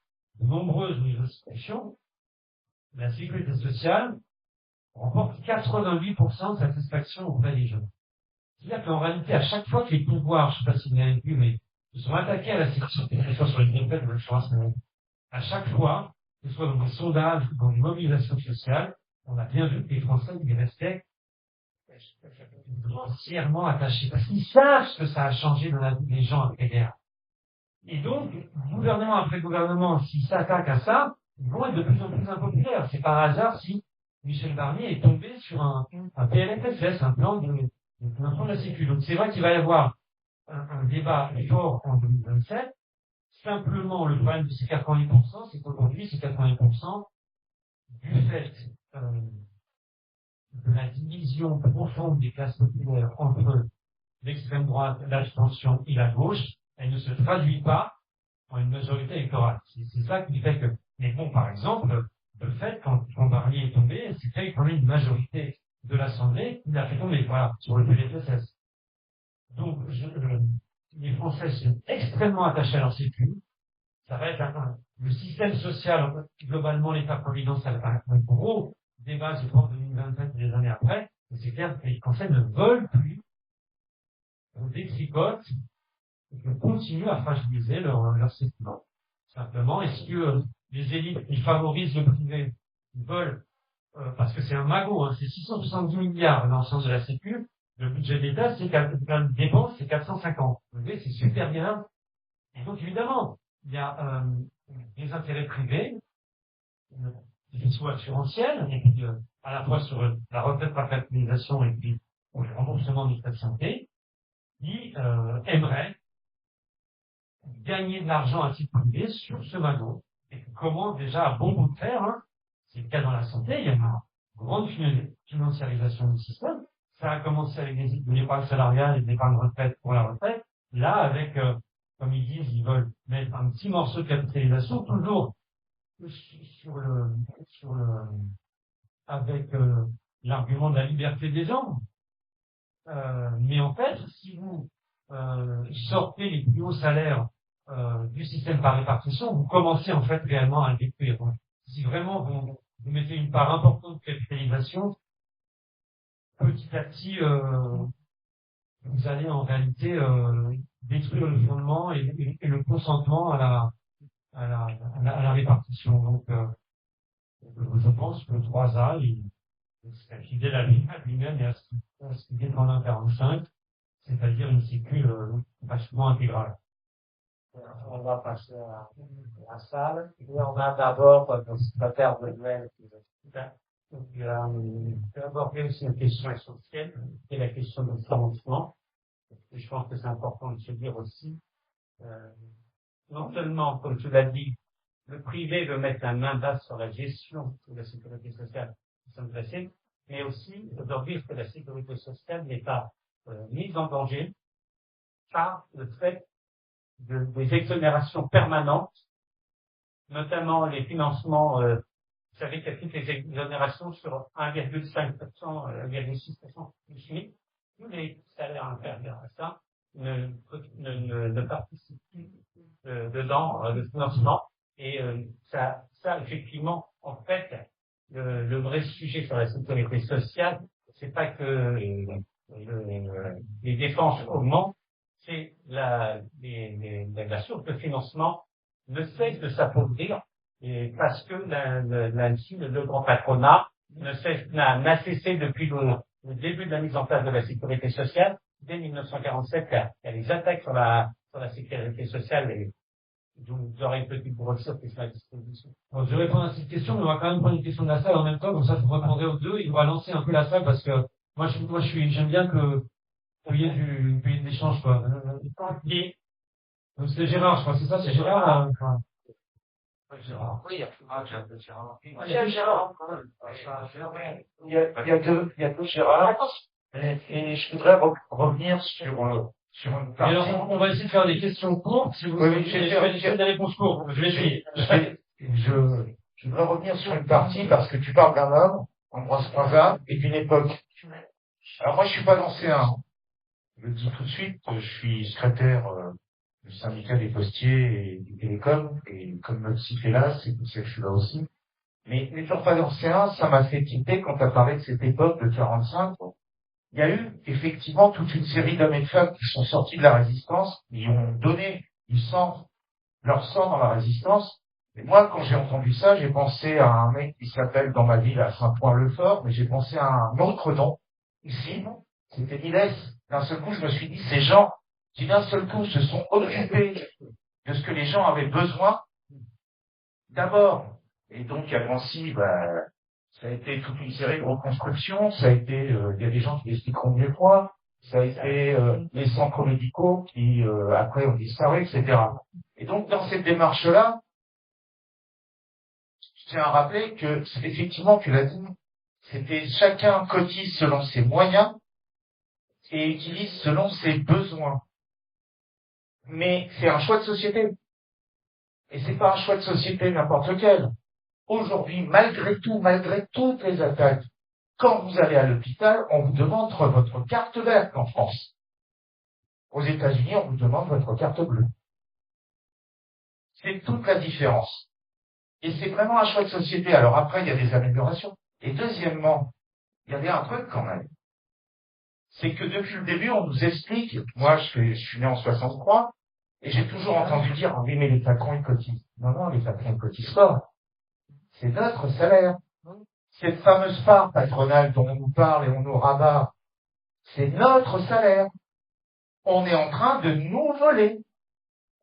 de nombreuses institutions, la sécurité sociale remporte 88% de satisfaction auprès des gens. C'est-à-dire qu'en réalité, à chaque fois que les pouvoirs, je ne sais pas si vous avez vu, mais se sont attaqués à la sécurité, que ce soit sur les défaites de l'assurance maladie, à chaque fois, que ce soit dans des sondages ou dans des mobilisations sociales, on a bien vu que les Français, ils restaient grossièrement attachés. Parce qu'ils savent ce que ça a changé dans la vie des gens après guerre. Et donc, gouvernement après gouvernement, s'ils s'attaquent à ça, ils vont être de plus en plus impopulaires. C'est par hasard si Michel Barnier est tombé sur un PLFSS, un plan de la Sécu. Donc c'est vrai qu'il va y avoir un débat fort en 2027. Simplement, le problème de ces 80%, c'est qu'aujourd'hui, ces 80%, du fait de la division profonde des classes populaires entre l'extrême droite, l'abstention et la gauche, elle ne se traduit pas en une majorité électorale. C'est ça qui fait que, mais bon, par exemple, le fait, quand Barnier est tombé, c'est qu'il y a une majorité de l'Assemblée qui l'a fait tomber, voilà, sur le PLFSS. Donc, les Français sont extrêmement attachés à leur sécu. Ça va être le système social, globalement, l'État-providence, ça va être un gros débat, je pense, 2027 et les années après. Et c'est clair que les Français ne veulent plus, on détricote, et continuent à fragiliser leur sécu. Simplement, est-ce que les élites qui favorisent le privé veulent, parce que c'est un magot, hein, c'est 670 milliards dans le sens de la sécu, le budget d'État, c'est la dépense, c'est 450. Vous voyez, c'est super bien. Et donc, évidemment, il y a des intérêts privés, qui sont assurantiels, et puis à la fois sur la retraite par capitalisation et puis pour le remboursement des frais de santé, qui aimeraient gagner de l'argent à titre privé sur ce magot. Et comment déjà à bon bout de fer, hein, c'est le cas dans la santé, il y a une grande financiarisation du système. Ça a commencé avec de l'épargne salariale et de l'épargne retraite pour la retraite. Là, avec, comme ils disent, ils veulent mettre un petit morceau de capitalisation, toujours avec l'argument de la liberté des gens. Mais en fait, si vous sortez les plus hauts salaires du système par répartition, vous commencez en fait réellement à le détruire. Si vraiment vous mettez une part importante de capitalisation, petit à petit, vous allez en réalité détruire le fondement et le consentement à la répartition. Donc, Je pense que 3A, il serait fidèle à lui-même et à ce qu'il est en 1,45, c'est-à-dire une sécu vachement intégrale. On va passer à la salle. Et on a d'abord le secrétaire de Noël qui va Donc, je vais aborder aussi une question essentielle, qui est la question du financement. Et je pense que c'est important de se dire aussi, non seulement, comme tu l'as dit, le privé veut mettre la main basse sur la gestion de la sécurité sociale qui sont placées, mais aussi de dire que la sécurité sociale n'est pas mise en danger par le fait des exonérations permanentes, notamment les financements, vous savez qu'il y a toutes les exonérations sur 1,5%, 1,6% du SMIC. Tous les salaires inférieurs à ça ne participent plus dedans le financement. Et ça, effectivement, en fait, le vrai sujet sur la sécurité sociale, c'est pas que les dépenses augmentent, c'est la source de financement ne cesse de s'appauvrir, et parce que là-dessus, le grand patronat n'a cessé depuis le début de la mise en place de la sécurité sociale. Dès 1947, il y a les attaques sur la sécurité sociale, et vous aurez une petite brochure qui sera à disposition. Bon, je vais répondre à cette question, mais on va quand même prendre une question de la salle en même temps, comme ça je répondrai aux deux, et on va lancer un peu la salle, parce que j'aime bien qu'il y ait qu'il y ait des échanges, quoi. Donc c'est Gérard, je crois, c'est ça, c'est Gérard. Gérard. Oui, il y a Gérard. Il y a deux Gérard. Et je voudrais revenir sur une partie. Alors, on va essayer de faire des questions courtes, si vous voulez. Je vais faire des réponses courtes. Je vais essayer. Je voudrais revenir sur une partie parce que tu parles d'un homme, Ambroise Croizat, et d'une époque. Alors moi, je suis pas lancéen. Je le dis tout de suite, je suis secrétaire du syndicat des postiers et du télécom, et comme notre site est là, c'est pour ça que je suis là aussi. Mais n'étant pas lancéen, ça m'a fait tilter quand tu as parlé de cette époque de 45. Il y a eu effectivement toute une série d'hommes et de femmes qui sont sortis de la résistance, qui ont donné leur sang dans la résistance. Et moi, quand j'ai entendu ça, j'ai pensé à un mec qui s'appelle dans ma ville à Saint-Point-le-Fort, mais j'ai pensé à un autre nom, ici, c'était Niles. D'un seul coup, je me suis dit, ces gens qui d'un seul coup se sont occupés de ce que les gens avaient besoin, d'abord. Et donc, à Nancy, ça a été toute une série de reconstructions, ça a été, il y a des gens qui expliqueront mieux que moi, ça a été les centres médicaux qui, après, ont disparu, etc. Et donc, dans cette démarche-là, je tiens à rappeler que, c'est effectivement, tu l'as dit, c'était chacun cotise selon ses moyens et utilise selon ses besoins. Mais c'est un choix de société. Et c'est pas un choix de société n'importe lequel. Aujourd'hui, malgré toutes les attaques, quand vous allez à l'hôpital, on vous demande votre carte verte en France. Aux États-Unis, on vous demande votre carte bleue. C'est toute la différence. Et c'est vraiment un choix de société. Alors après, il y a des améliorations. Et deuxièmement, il y avait un truc quand même. C'est que depuis le début, on nous explique, moi je suis né en 63, et j'ai toujours entendu dire, oui, mais les patrons, ils cotisent. Non, les patrons, ils cotisent pas. C'est notre salaire. Cette fameuse part patronale dont on nous parle et on nous rabat, c'est notre salaire. On est en train de nous voler.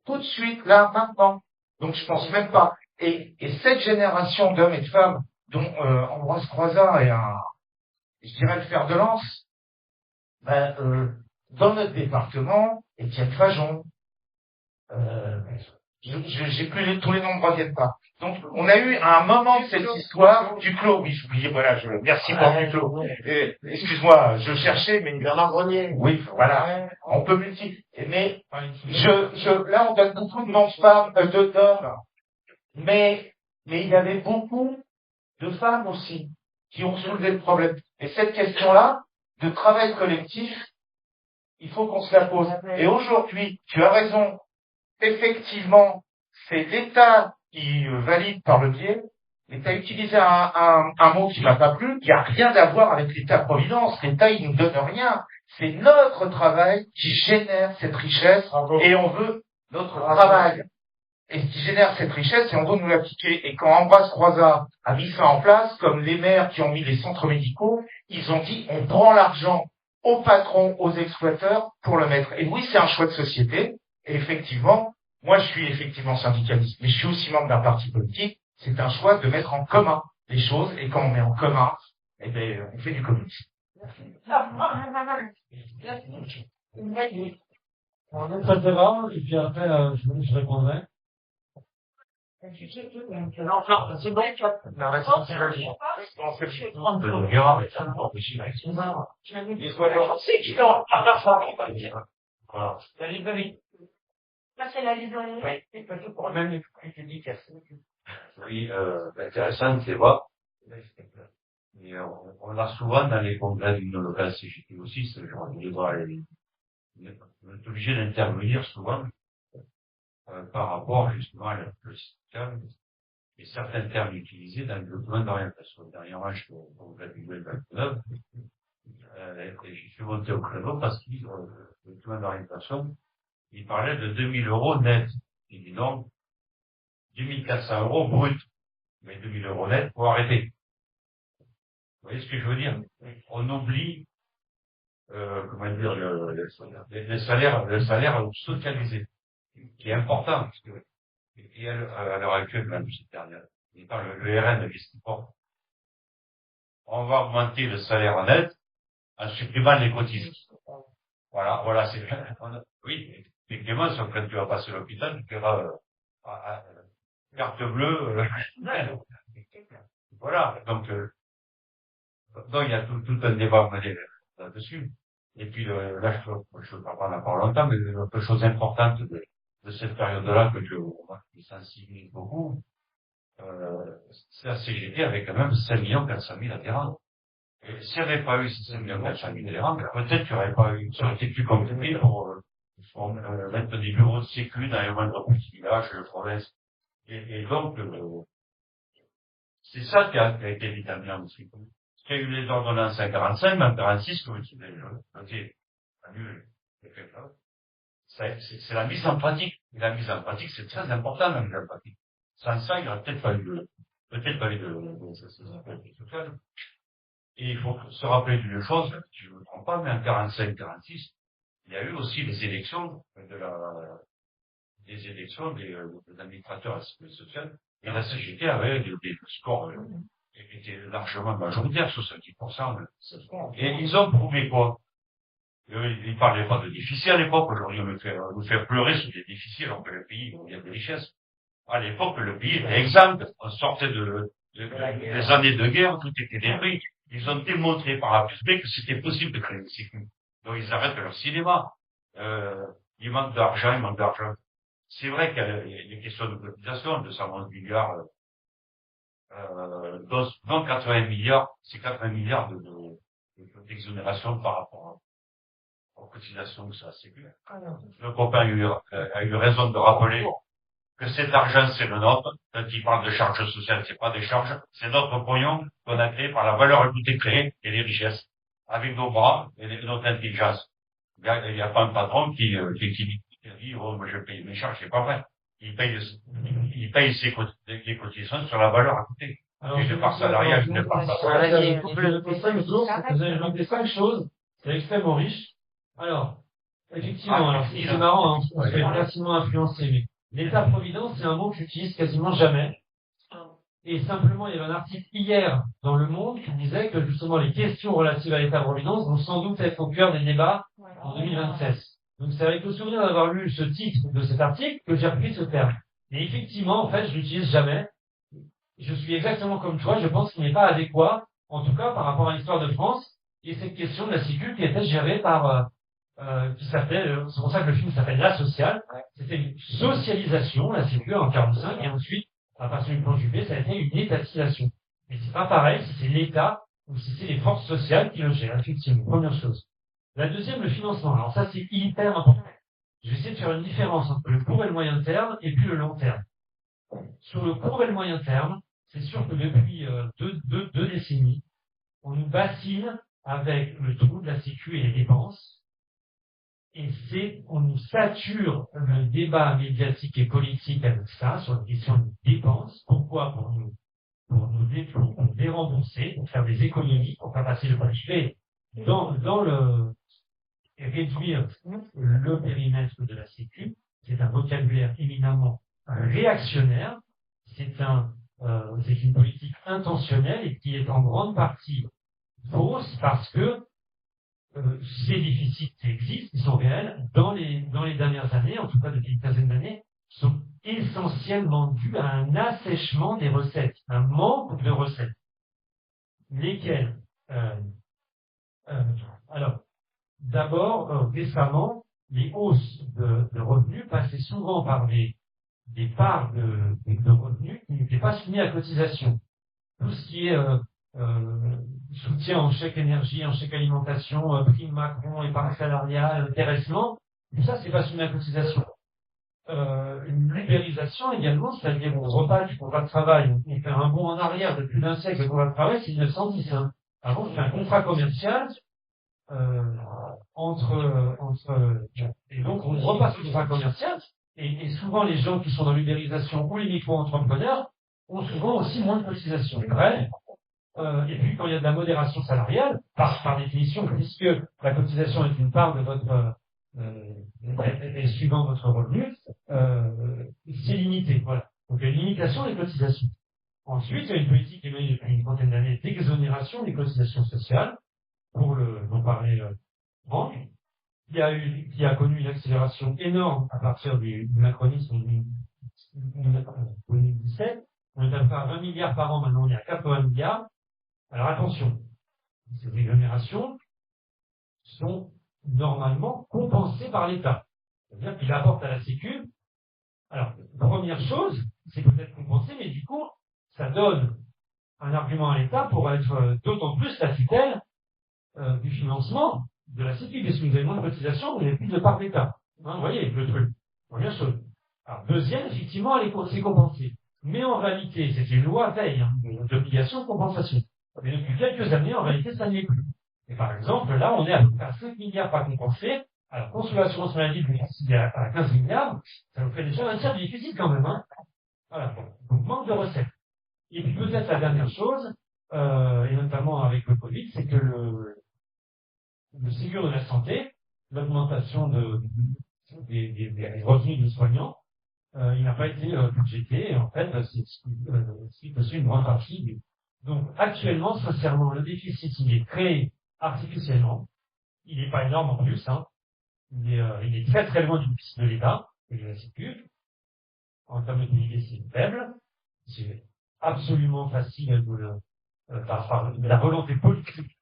Tout de suite, là, maintenant. Donc je pense même pas. Et cette génération d'hommes et de femmes, dont Ambroise Croizat est je dirais le fer de lance, dans notre département, Étienne Fajon, j'ai plus tous les noms ne me reviennent pas. Donc, on a eu à un moment de cette histoire du clos. Oui, voilà, merci pour du clos. Excuse-moi, je cherchais, mais Bernard Grenier. Oui, voilà. On peut multiplier. Mais, là, on donne beaucoup de noms de femmes, d'hommes. Mais il y avait beaucoup de femmes aussi qui ont soulevé le problème. Et cette question-là, de travail collectif, il faut qu'on se la pose. Et aujourd'hui, tu as raison. Effectivement, c'est l'État qui valide par le biais. L'État a utilisé un mot qui m'a pas plu, qui a rien à voir avec l'État-providence. L'État, il nous donne rien. C'est notre travail qui génère cette richesse et on veut notre travail. et ce qui génère cette richesse, et on doit nous l'appliquer. Et quand Ambroise Croizat a mis ça en place, comme les maires qui ont mis les centres médicaux, ils ont dit, on prend l'argent aux patrons, aux exploiteurs, pour le mettre. Et oui, c'est un choix de société, et effectivement, moi je suis effectivement syndicaliste, mais je suis aussi membre d'un parti politique, c'est un choix de mettre en commun les choses, et quand on met en commun, eh bien, on fait du communisme. On est très rare, et puis après, je répondrai. C'est bon, la responsabilité. Voilà. La librairie. Là, c'est la librairie. Oui, pas de problème, je dis qu'à Oui, intéressant, c'est vrai. Et on a souvent dans les congrès d'une locale CGT aussi, ce genre de débat. On est obligé d'intervenir souvent par rapport justement à la système et certains termes utilisés dans le document d'orientation. Dernièrement, je suis au congrès du 29, et je suis monté au créneau parce que le document d'orientation, il parlait de 2000 euros net. Il dit non, 2400 euros brut. Mais 2000 euros net, faut arrêter. Vous voyez ce que je veux dire? On oublie, comment dire, le salaire socialisé, qui est important, parce que, et à l'heure actuelle, même, cette dernière, le RN, qu'est-ce qu'il porte? On va augmenter le salaire net en supprimant les cotisations. Voilà, c'est, oui, effectivement, sauf quand tu vas passer à l'hôpital, tu paieras, carte bleue, voilà, donc il y a tout un débat là-dessus. Et puis là, je ne parle pas en parler longtemps, mais une chose importante de cette période-là que je sensibilise beaucoup, c'est la CGT avec quand même 5 400 000 adhérents. Et s'il n'y avait pas eu ces 5 400 000 adhérents, peut-être qu'il n'y aurait pas eu, ça aurait été plus compliqué pour mettre des bureaux de sécu dans les moindres petits villages, les provinces. Et donc, c'est ça qui a été déterminant aussi. Il y a eu les ordonnances en 45, mais en 46, comme tu disais, annulé. C'est la mise en pratique. Et la mise en pratique, c'est très important, la mise en pratique. Sans ça, il n'y aurait peut-être pas eu de social. Et il faut se rappeler d'une chose, si je ne me trompe pas, mais en 45, 46, il y a eu aussi les élections des administrateurs à la sécurité sociale. Et la CGT avait des scores qui étaient largement majoritaires, 70%. Et ils ont prouvé quoi? Ils ne parlaient pas de déficit à l'époque. Aujourd'hui, on nous fait pleurer sur des déficits alors que le pays, il y a des richesses. À l'époque, le pays était exempt. On sortait des années de guerre, tout était détruit. Ils ont démontré par A plus B que c'était possible de créer une sécurité. Donc, ils arrêtent leur cinéma. Il manque d'argent. C'est vrai qu'il y a des questions de cotisation, 211 milliards, dont 80 milliards, c'est 80 milliards d'exonération par rapport aux cotisations que ça sécure. Le copain a eu raison de rappeler que cet argent, c'est le nôtre. Quand il parle de charges sociales, c'est pas des charges, c'est notre pognon qu'on a créé par la valeur ajoutée créée et les richesses. Avec nos bras et notre intelligence. Il n'y a pas un patron qui dit, oh, moi je paye mes charges, c'est pas vrai. Il paye les cotisations sur la valeur ajoutée. Alors, Une part salariale, une part salariale. Vous avez noté 5 choses. C'est extrêmement riche. Alors, effectivement, alors c'est marrant, hein, on se fait facilement influencer, mais l'État-providence, c'est un mot que j'utilise quasiment jamais. Et simplement, il y avait un article hier dans Le Monde qui disait que justement les questions relatives à l'État-providence vont sans doute être au cœur des débats en 2026. Donc c'est avec le souvenir d'avoir lu ce titre de cet article que j'ai repris ce terme. Et effectivement, en fait, je l'utilise jamais. Je suis exactement comme toi, je pense qu'il n'est pas adéquat, en tout cas par rapport à l'histoire de France, et cette question de la sécu qui était gérée par, c'est pour ça que le film s'appelle La Sociale. C'était une socialisation, la sécu en 45, et ensuite, à partir du plan Juppé, ça a été une étatisation. Mais c'est pas pareil si c'est l'État ou si c'est les forces sociales qui le gèrent, effectivement. Première chose. La deuxième, le financement. Alors ça, c'est hyper important. Je vais essayer de faire une différence entre le court et le moyen terme et puis le long terme. Sur le court et le moyen terme, c'est sûr que depuis deux décennies, on nous bassine avec le trou de la sécu et les dépenses. Et on nous sature le débat médiatique et politique avec ça, sur la question des dépenses. Pourquoi? Pour nous dérembourser, pour faire des économies, pour faire passer le privé et réduire le périmètre de la Sécu. C'est un vocabulaire éminemment réactionnaire. C'est une politique intentionnelle et qui est en grande partie fausse parce que ces déficits qui existent, ils sont réels dans les dernières années, en tout cas depuis une quinzaine d'années, sont essentiellement dus à un assèchement des recettes, un manque de recettes. Lesquelles alors, d'abord, récemment, les hausses de revenus passaient souvent par des parts de revenus qui n'étaient pas soumis à cotisation. Tout ce qui est soutien en chèque énergie, en chèque alimentation, prime Macron, épargne salariale, intéressement, tout ça, c'est pas soumis à cotisation. Une libérisation également, c'est-à-dire on repart du contrat de travail, on fait un bond en arrière de plus d'un siècle. Le contrat de travail, c'est 1910. Hein. Avant, on fait un contrat commercial et donc on repasse au contrat commercial. Et souvent, les gens qui sont dans l'ubérisation ou les micro-entrepreneurs ont souvent aussi moins de cotisation. Vrai. Et puis, quand il y a de la modération salariale, par définition, puisque la cotisation est une part de votre et suivant votre revenu, c'est limité. Voilà. Donc, il y a une limitation des cotisations. Ensuite, il y a une politique qui est menée depuis une trentaine d'années d'exonération des cotisations sociales pour dont parlait Franck, qui a connu une accélération énorme à partir du macronisme en 2017. On est à peu près à 20 milliards par an, maintenant on est à 80 milliards. Alors attention, ces exonérations sont normalement compensées par l'État. C'est-à-dire qu'il apporte à la Sécu. Alors, première chose, c'est peut-être compensé, mais du coup, ça donne un argument à l'État pour être d'autant plus la tutelle du financement de la Sécu, parce que vous avez moins de cotisation, vous n'avez plus de part d'État. Hein, vous voyez le truc. Première chose. Alors, deuxième, effectivement, c'est compensé. Mais en réalité, c'est une loi veille, d'obligation de compensation. Mais depuis quelques années, en réalité, ça n'y est plus. Et par exemple, là, on est à peu près à 5 milliards pas compensés. Alors, pour l'assurance maladie, vous est à 15 milliards, ça nous fait déjà un tiers du déficit quand même. Hein. Voilà. Donc, manque de recettes. Et puis, peut-être la dernière chose, et notamment avec le Covid, c'est que le Ségur de la santé, l'augmentation des revenus des soignants, il n'a pas été budgété, et en fait, c'est aussi une grande partie. Donc, actuellement, sincèrement, le déficit, il est créé artificiellement. Il n'est pas énorme en plus, hein. Il est très très loin du déficit de l'État, et de la Sécu. En termes de PIB, c'est faible. C'est absolument facile par la volonté politique,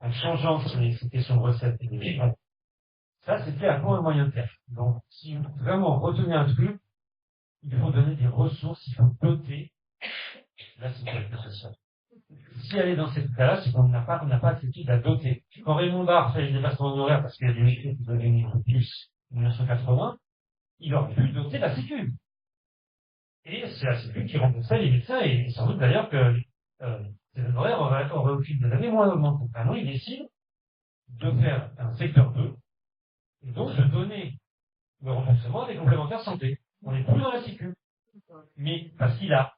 en changeant ces questions de recettes et de dépenses. Ça, c'est fait à court et moyen terme. Donc, si vous vraiment retenez un truc, il faut donner des ressources, il faut doter la sécurité sociale. Si elle est dans cet état-là, c'est qu'on n'a pas accepté de la doter. Quand Raymond Barre fait les dépassements honoraires parce qu'il y a des métiers qui veulent gagner plus en 1980, il aurait pu doter la Sécu. Et c'est la Sécu qui remboursait les médecins, et sans doute d'ailleurs que ces honoraires auraient au fil des années moins augmenté. Maintenant, il décide de faire un secteur 2, et donc de donner le remboursement des complémentaires santé. On n'est plus dans la Sécu. Mais parce qu'il a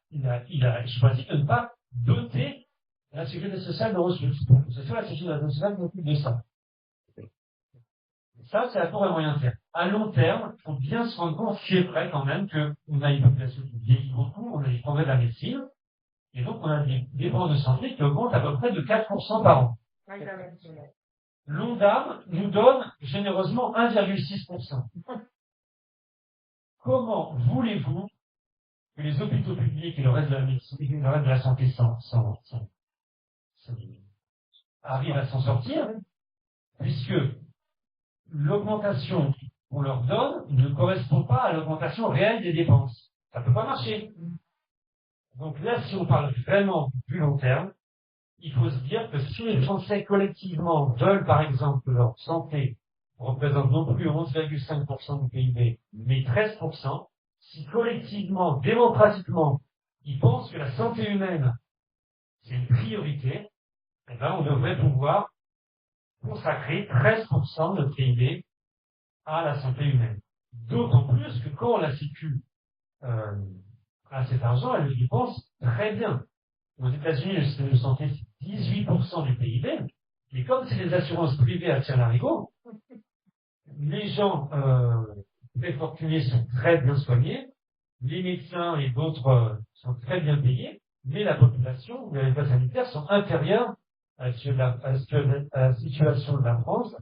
choisi de ne pas doter la sécurité sociale de ressources. C'est sur la sécurité sociale qui s'occupe de ça. Ça, c'est à court et moyen terme. À long terme, il faut bien se rendre compte qu'il est vrai quand même qu'on a une population qui vieillit beaucoup, on a des progrès de la médecine, et donc on a des dépenses de santé qui augmentent à peu près de 4% par an. L'ONDAM nous donne généreusement 1,6%. Comment voulez-vous que les hôpitaux publics et le reste de la médecine, le reste de la santé arrivent à s'en sortir, puisque l'augmentation qu'on leur donne ne correspond pas à l'augmentation réelle des dépenses. Ça ne peut pas marcher. Donc là, si on parle vraiment du plus long terme, il faut se dire que si les Français collectivement veulent, par exemple, que leur santé représente non plus 11,5% du PIB, mais 13%, si collectivement, démocratiquement, ils pensent que la santé humaine, c'est une priorité, eh ben, on devrait pouvoir consacrer 13% de notre PIB à la santé humaine. D'autant plus que quand la Sécu a cet argent, elle le dépense très bien. Aux États-Unis, le système de santé, c'est 18% du PIB, mais comme c'est des assurances privées à tire-larigot, les gens très fortunés sont très bien soignés, les médecins et d'autres sont très bien payés, mais la population ou les états sanitaires sont inférieurs à la situation de la France.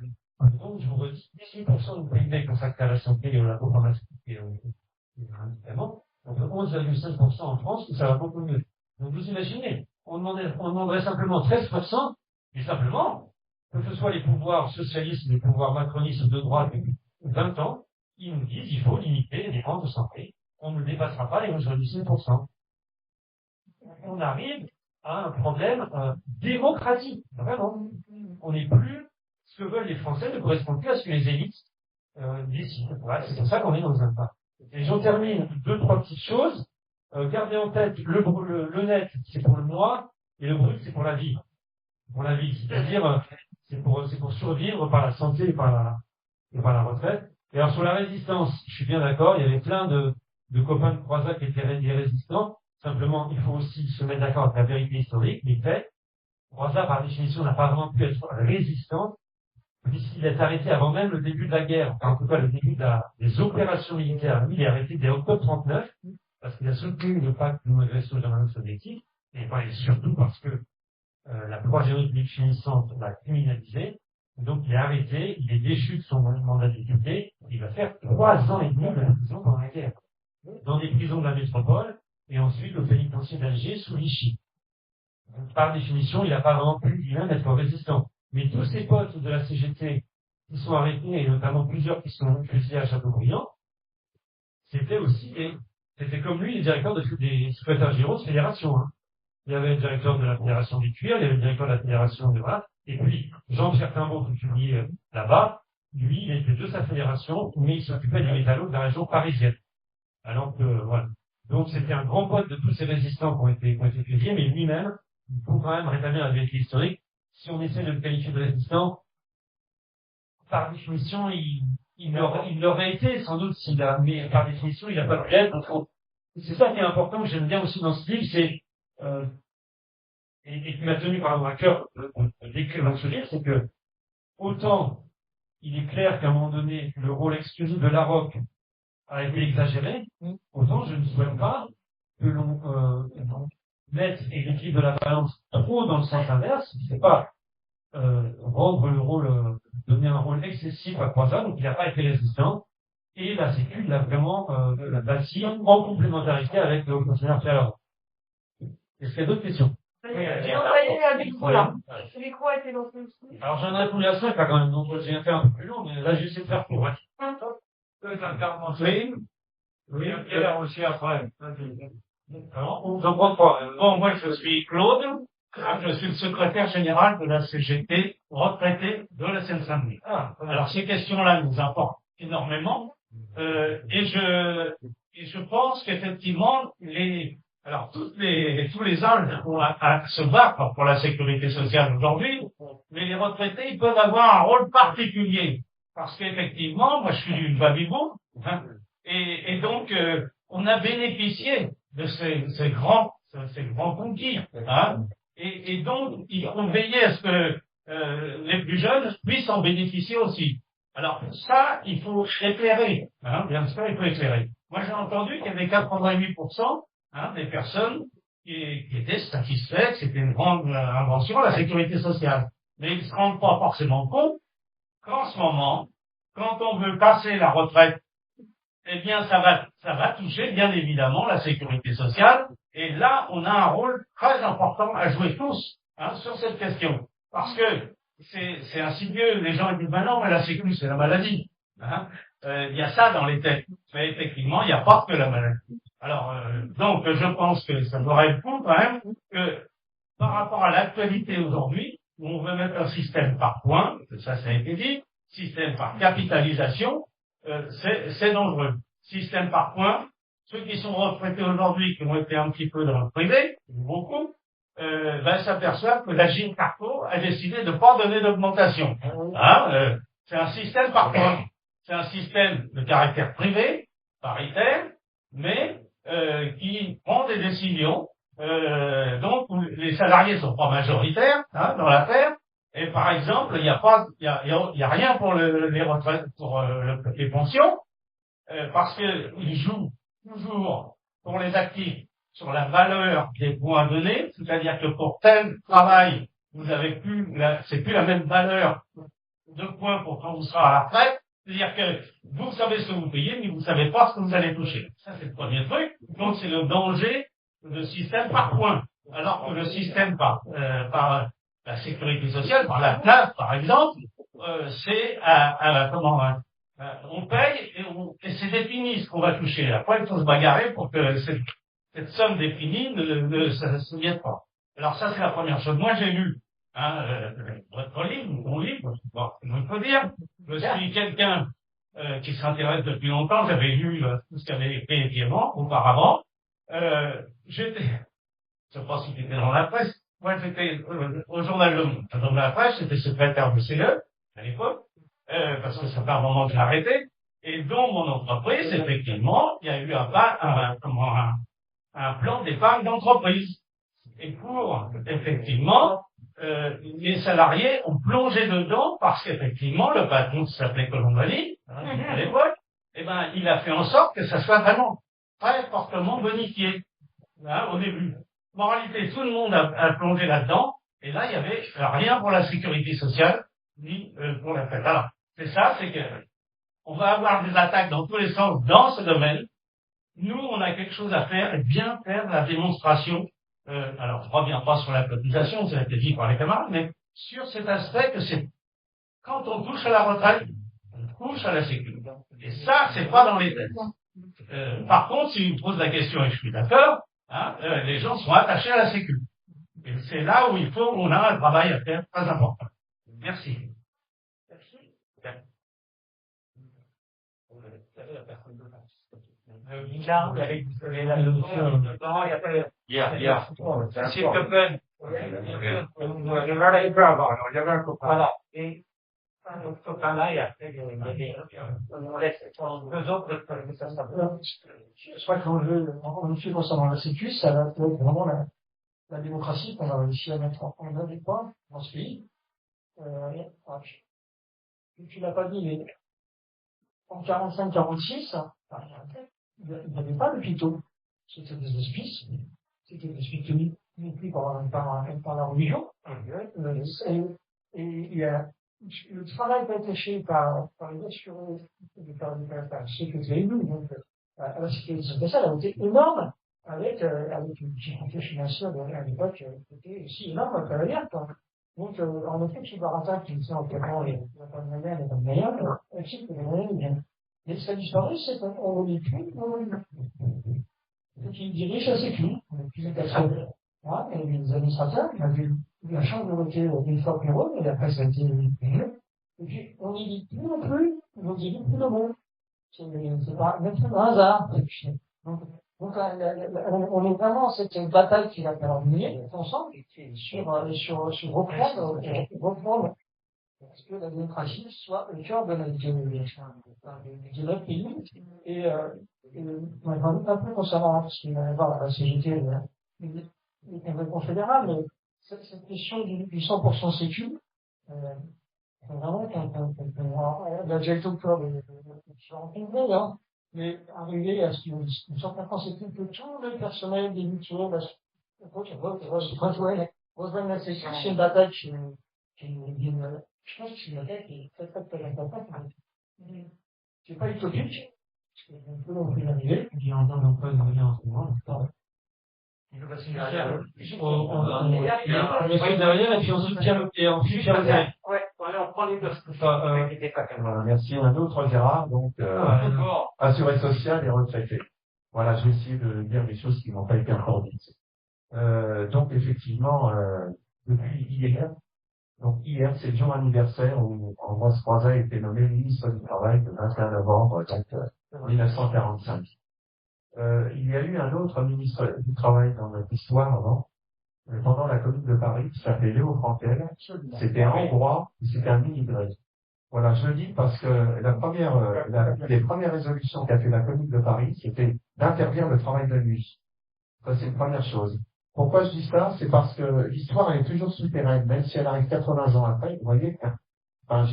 Donc, je vous redis, 18% du PIB consacré à la santé et au labo pharmaceutique et aux médicaments, donc 11,5% en France, où ça va beaucoup mieux. Donc, vous imaginez, on demanderait simplement 13%, et simplement, que ce soit les pouvoirs socialistes, les pouvoirs macronistes de droite depuis 20 ans, ils nous disent qu'il faut limiter les dépenses de santé. On ne dépassera pas les 11,5%. On arrive à un problème démocratique, vraiment. On n'est plus ce que veulent les Français ne correspond plus à ce que les élites décident. Voilà, c'est pour ça qu'on est dans un pas. Et j'en termine 2-3 petites choses. Gardez en tête le net, c'est pour le moi, et le brut, c'est pour la vie. Pour la vie, c'est-à-dire c'est pour survivre par la santé et par la retraite. Et alors sur la résistance, je suis bien d'accord, il y avait plein de copains de Croizat qui étaient des résistants. Simplement, il faut aussi se mettre d'accord avec la vérité historique, les faits. Croizat, par définition, n'a pas vraiment pu être résistant, puisqu'il est arrêté avant même le début de la guerre, enfin, en tout cas le début des opérations militaires. Lui, il est arrêté dès octobre 39, parce qu'il a soutenu le pacte de non-agression germano-soviétique, et surtout parce que la Troisième République finissante l'a criminalisé. Donc il est arrêté, il est déchu de son mandat de député, il va faire 3 ans et demi de prison pendant la guerre, dans des prisons de la métropole, et ensuite au pénitencier d'Alger sous Vichy. Donc, par définition, il n'a pas vraiment pu lui-même être résistant. Mais tous ses potes de la CGT qui sont arrêtés, et notamment plusieurs qui sont fusillés à Châteaubriand, c'était comme lui, les directeurs des secrétaires généraux de fédération, hein. Il y avait le directeur de la fédération du cuir, il y avait le directeur de la fédération de voilà. Et puis, Jean-Pierre Timbaud, qui publiait là-bas, lui, il était de sa fédération, mais il s'occupait des métallos de la région parisienne. Alors que, voilà. Donc, c'était un grand pote de tous ces résistants qui ont été fusillés, mais lui-même, il faut quand même rétablir la vérité historique. Si on essaie de le qualifier de résistant, par définition, il l'aurait été, sans doute, mais par définition, il n'a pas pu l'être. C'est ça qui est important, que j'aime bien aussi dans ce livre, c'est, et qui m'a tenu par à cœur d'écrire dans ce livre, c'est que, autant, il est clair qu'à un moment donné, le rôle exclusif de Larocque a été exagéré, autant je ne souhaite pas que l'on mette et l'équilibre de la balance trop dans le sens inverse, c'est pas rendre le rôle, donner un rôle excessif à Croizat, donc il n'a pas été résistant, et la Sécu l'a vraiment bâti en complémentarité avec le fonctionnaire Ferrand. Est-ce qu'il y a d'autres questions? Donc, il y a un micro là. Ce micro a été lancé aussi. Alors, j'en ai répondu à 5 là quand même, donc j'ai fait un peu plus long, mais là, j'essaie de faire court. Ouais. Oui, il y a aussi après. Alors, j'en prends 3. Bon, moi, je suis Claude. Je suis le secrétaire général de la CGT, retraité de la Seine-Saint-Denis. Alors, ces questions-là nous importent énormément. Et je pense qu'effectivement, tous les âges ont à se battre pour la sécurité sociale aujourd'hui, mais les retraités, ils peuvent avoir un rôle particulier. Parce qu'effectivement, moi, je suis du baby-boom, hein, et donc, on a bénéficié de ces grands conquis, hein, et donc, il faut veiller à ce que les plus jeunes puissent en bénéficier aussi. Alors, ça, il faut éclairer, hein, bien sûr, il faut éclairer. Moi, j'ai entendu qu'il y avait 88%, hein, des personnes qui étaient satisfaites, c'était une grande invention, la sécurité sociale. Mais ils ne se rendent pas forcément compte qu'en ce moment, quand on veut passer la retraite, eh bien, ça va toucher, bien évidemment, la sécurité sociale. Et là, on a un rôle très important à jouer tous, hein, sur cette question. Parce que c'est insidieux, les gens disent, ben non, mais la sécurité, c'est la maladie. Hein. Il y a ça dans les têtes. Mais effectivement, il n'y a pas que la maladie. Alors, donc, je pense que ça doit répondre quand même que par rapport à l'actualité aujourd'hui, où on veut mettre un système par points, ça a été dit, système par capitalisation, c'est dangereux. Système par points, ceux qui sont retraités aujourd'hui, qui ont été un petit peu dans le privé, beaucoup, s'aperçoivent que la Gincarco a décidé de ne pas donner d'augmentation. Hein, c'est un système par points. c'est un système de caractère privé, paritaire, mais qui prend des décisions, donc où les salariés sont pas majoritaires dans l'affaire. Et par exemple, il n'y a rien pour les retraites, pour les pensions, parce qu'ils jouent toujours pour les actifs sur la valeur des points donnés, c'est-à-dire que pour tel travail, vous avez c'est plus la même valeur de points pour quand vous serez à la retraite. C'est-à-dire que vous savez ce que vous payez, mais vous savez pas ce que vous allez toucher. Ça, c'est le premier truc. Donc, c'est le danger de système par points. Alors que le système par la sécurité sociale, par la CNAF, par exemple, c'est on paye et c'est défini ce qu'on va toucher. Après, il faut se bagarrer pour que cette somme définie ne se vienne pas. Alors ça, c'est la première chose. Moi, j'ai lu votre livre, mon livre, bon, on peut dire. Je suis quelqu'un qui s'intéresse depuis longtemps. J'avais lu tout ce qu'avait écrit Clément auparavant. Je sais pas si c'était dans la presse. Moi, j'étais au journal Le Monde. Dans la presse, j'étais secrétaire du CE à l'époque, parce que ça fait un moment que j'ai arrêté. Et dans mon entreprise, effectivement, il y a eu un plan d'épargne d'entreprise. Et pour, effectivement, les salariés ont plongé dedans parce qu'effectivement, le patron qui s'appelait Colombani, à l'époque, il a fait en sorte que ça soit vraiment très fortement bonifié, au début. En réalité, tout le monde a plongé là-dedans, et là, il y avait rien pour la sécurité sociale, ni pour la fête. Alors, c'est ça, c'est que on va avoir des attaques dans tous les sens dans ce domaine. Nous, on a quelque chose à faire et bien faire la démonstration. Alors, je ne reviens pas sur la cotisation, ça a été dit par les camarades, mais sur cet aspect que c'est quand on touche à la retraite, on touche à la sécurité. Et ça, c'est pas dans les têtes. Par contre, si vous posez la question, et je suis d'accord, les gens sont attachés à la sécurité. Et c'est là où on a un travail à faire très important. Merci. Là, avec la notion dedans, il y a pas S'il te plaît. il peut avoir, alors, il y avait un copain. Voilà. Et ce copain-là, et après, on laisse deux autres, je crois qu'on suit concernant la sécu, ça va être vraiment la démocratie qu'on a réussi à mettre en œuvre et quoi, dans ce pays. Tu l'as pas dit, mais en 45-46, il n'y avait pas d'hôpitaux. C'était des hospices. C'était des hospices tenus pris par la religion. Et le travail qui a été fait par les assurés, par ceux que vous avez vus, donc, à la sécurité sociale a été énorme, avec une difficulté financière à l'époque, qui était aussi énorme par ailleurs, quoi. Donc, en effet, chez Baratin, qui disait en comment les moyens et les moyens, aussi que les moyens, mais ça disparaît, c'est qu'on ne dit plus, qui dirige la sécu, depuis les personnes. Et les administrateurs, il avait eu la chance de voter une fois pour eux, mais après ça a été payé. Et puis, on n'y dit plus non plus, on n'y dit plus le mot. C'est pas même un hasard. Donc, on est vraiment, c'est une bataille qui va falloir mener ensemble, sur reprendre, parce que la démocratie soit le cœur de notre pays. Et un peu concernant, parce qu'il va y avoir la CGT, les réponses fédérales, mais cette question du 100% sécu, c'est vraiment il a déjà été au cœur de différents mais arriver à ce qu'il y ait une 100% sécu que tout le personnel des mutuelles rejoignent la sécu, c'est une bataille je pense que c'est une bataille qui est très importante. C'est pas utopique, parce qu'on peut non plus y arriver, il y a encore un peu de moyens en ce moment, on essaie derrière et puis on soutient le terrain. Ouais, on prend les deux. Merci. Un autre Gérard, donc assuré social et retraité. Voilà, je vais essayer de dire des choses qui n'ont pas été encore dites. Donc effectivement, depuis hier, c'est le jour anniversaire où Ambroise Croizat a été nommé ministre du Travail le 21 novembre 1945. Il y a eu un autre ministre du Travail dans notre histoire avant, pendant la Commune de Paris, qui s'appelait Léo Frankel. C'était un Hongrois, c'était un immigré. Voilà, je le dis parce que les premières résolutions qu'a fait la Commune de Paris, c'était d'interdire le travail de nuit. Ça, c'est une première chose. Pourquoi je dis ça? C'est parce que l'histoire, elle est toujours souterraine, même si elle arrive 80 ans après. Vous voyez, enfin,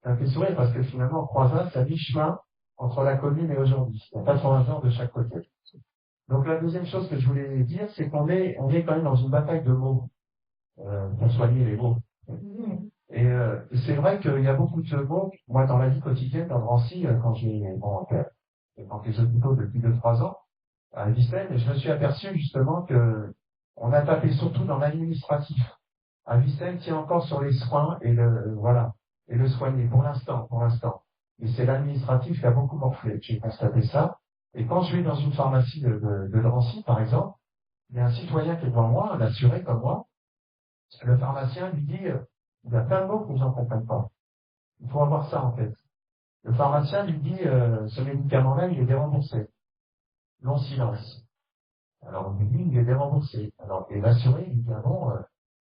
ça me fait sourire parce que finalement, Croizat, c'est à mi-chemin entre la commune et aujourd'hui. Il y a 80 ans de chaque côté. Donc la deuxième chose que je voulais dire, c'est on est quand même dans une bataille de mots, pour soigner les mots. Et c'est vrai qu'il y a beaucoup de mots, moi dans la vie quotidienne, dans Drancy, quand les hôpitaux depuis 2-3 ans, à Vicenne, je me suis aperçu justement que on a tapé surtout dans l'administratif. À Vicenne tient encore sur les soins et et le soigner pour l'instant. Et c'est l'administratif qui a beaucoup morflé. J'ai constaté ça. Et quand je vais dans une pharmacie de Drancy, par exemple, il y a un citoyen qui est devant moi, un assuré comme moi, le pharmacien lui dit, il y a plein de mots que vous n'en comprenez pas. Il faut avoir ça en tête. Le pharmacien lui dit, ce médicament-là, il est déremboursé. Long silence. Alors, on lui dit, il est déremboursé. Alors, et l'assuré, il dit, ah bon,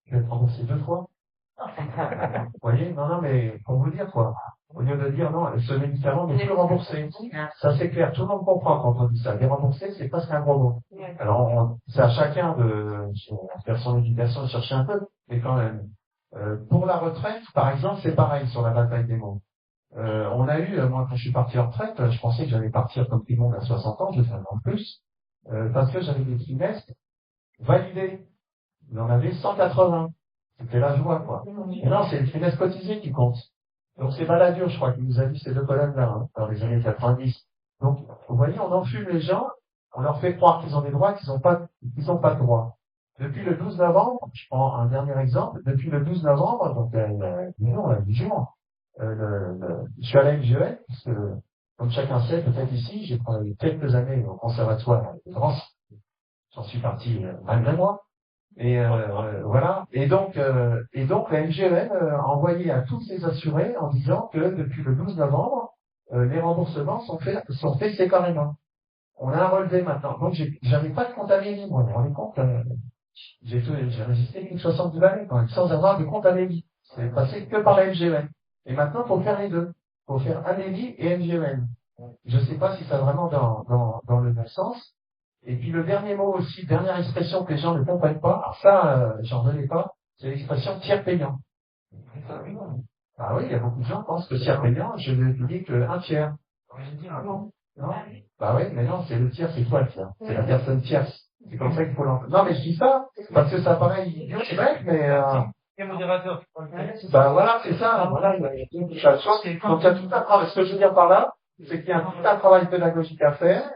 je vais être remboursé 2 fois. Vous voyez? Non, mais, pour vous dire, quoi. Au lieu de dire, non, ce médicament n'est plus remboursé. Ça, c'est clair. Tout le monde comprend quand on dit ça. Déremboursé, c'est presque un gros mot. Alors, c'est à chacun de faire son éducation, de chercher un peu. Mais quand même. Pour la retraite, par exemple, c'est pareil sur la bataille des mots. On a eu, moi, quand je suis parti en retraite, je pensais que j'allais partir comme tout le monde à 60 ans, je vais faire un an de plus, parce que j'avais des trimestres validés. Il en avait 180. C'était la joie, quoi. Et non, c'est le trimestre cotisé qui compte. Donc c'est Balladur, je crois, qui nous a dit ces 2 colonnes-là, dans les années 90. Donc, vous voyez, on enfume les gens, on leur fait croire qu'ils ont des droits, qu'ils n'ont pas de droits. Depuis le 12 novembre, je prends un dernier exemple, depuis le 12 novembre, donc, du jour, je suis à la MGEN, parce que, comme chacun sait, peut-être ici, j'ai travaillé quelques années au conservatoire de France. J'en suis parti malgré moi. Et voilà. Et donc la MGEN a envoyé à tous ses assurés en disant que depuis le 12 novembre, les remboursements sont faits séparément. On a un relevé maintenant. Donc j'avais pas de compte à Mélie, moi. Vous vous rendez compte, j'ai résisté plus de 70 années quand même, sans avoir de compte à Mélie. C'est passé que par la MGEN. Et maintenant, il faut faire les deux. Il faut faire Amélie et MGEN. Je ne sais pas si ça va vraiment dans le même sens. Et puis le dernier mot aussi, dernière expression que les gens ne comprennent pas, alors ça, j'en revenais pas, c'est l'expression tiers payant. Ah oui, il y a beaucoup de gens qui pensent que tiers payant, je ne dis qu'un tiers. Non. Bah oui, mais non, c'est le tiers, c'est quoi le tiers? C'est la personne tierce. C'est comme ça qu'il faut l'entendre. Non, mais je dis ça, parce que ça paraît idiot, c'est vrai, mais modérateur. bah voilà, c'est ça, voilà, il y a une chose, donc il y a tout un travail. Ce que je veux dire par là, c'est qu'il y a tout un travail pédagogique à faire.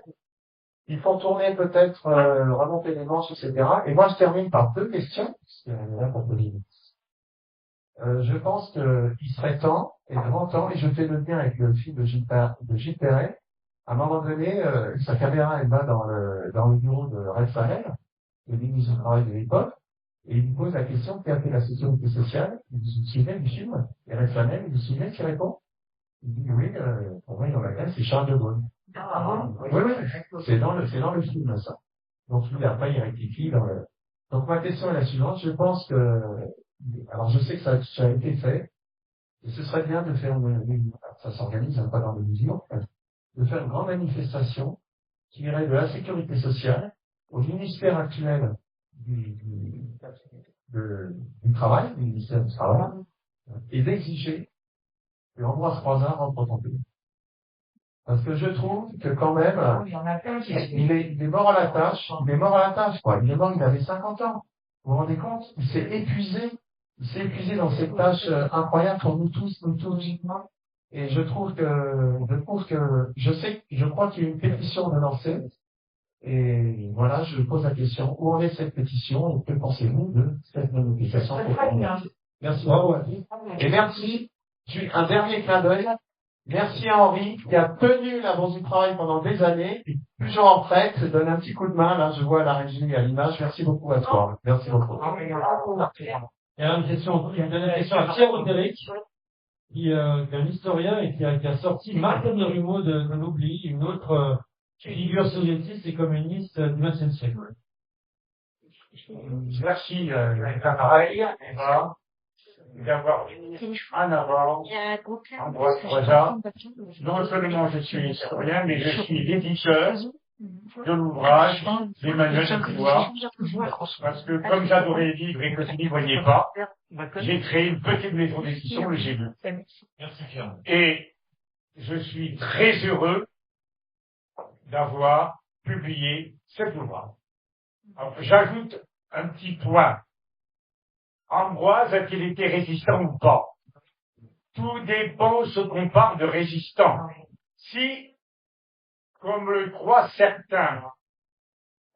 Il faut tourner peut-être, remonter les manches, etc. Et moi, je termine par 2 questions. Je pense qu'il serait temps, et grand temps, et je fais le lien avec le film de Gilles Perret. À un moment donné, sa caméra, elle va dans le bureau de Raphaël, le ministre du Travail de l'époque, et il lui pose la question qui a fait la sécurité sociale. Il vous souvenez du film? Et Raphaël, il vous souvenez qui répond? Il dit oui, pour moi, il y en a c'est Charles de Gaulle. Oui, c'est dans le film, ça. Donc, lui, après, il rectifie Donc, ma question est la suivante. Je pense que, alors, je sais que ça a été fait, et ce serait bien de faire ça s'organise, pas dans les mesures, de faire une grande manifestation qui irait de la sécurité sociale au ministère actuel du travail, du ministère du travail, et d'exiger que Ambroise Croizat rentre en pays. Parce que je trouve que quand même, il est mort à la tâche, quoi. Il est mort, il avait 50 ans. Vous vous rendez compte? Il s'est épuisé dans cette tâche incroyable pour nous tous, logiquement. Et je crois qu'il y a une pétition de lancer. Et voilà, je pose la question, où en est cette pétition? Et que pensez-vous de cette manifestation? Merci beaucoup. Et merci. Un dernier clin d'œil. Merci à Henri, qui a tenu la Bourse du Travail pendant des années, et toujours en prête, donne un petit coup de main, là, je vois à la régie, à l'image. Merci beaucoup à toi. Merci beaucoup. Il y a une dernière question à Pierre Roderick, qui est un historien et qui a sorti Martin de Rumeau de l'oubli, une autre figure soviétiste et communiste du XXe siècle. Merci, pareil. d'avoir mis en avant Ambroise Croizat. Non seulement je suis historien, mais je suis l'éditeur de l'ouvrage d'Emmanuel Dubois, parce que comme j'adorais les livres et que je n'y voyais pas, j'ai créé une petite maison d'édition, le J'ai lu. Merci Pierre. Et je suis très heureux d'avoir publié cet ouvrage. Alors, j'ajoute un petit point. Ambroise a-t-il été résistant ou pas? Tout dépend ce qu'on parle de résistant. Si, comme le croient certains,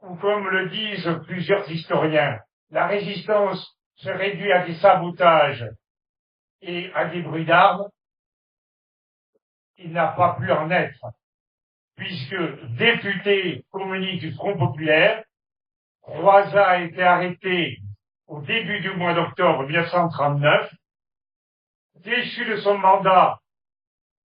ou comme le disent plusieurs historiens, la résistance se réduit à des sabotages et à des bruits d'armes, il n'a pas pu en être, puisque député communiste du Front populaire, Croizat a été arrêté au début du mois d'octobre 1939, déchu de son mandat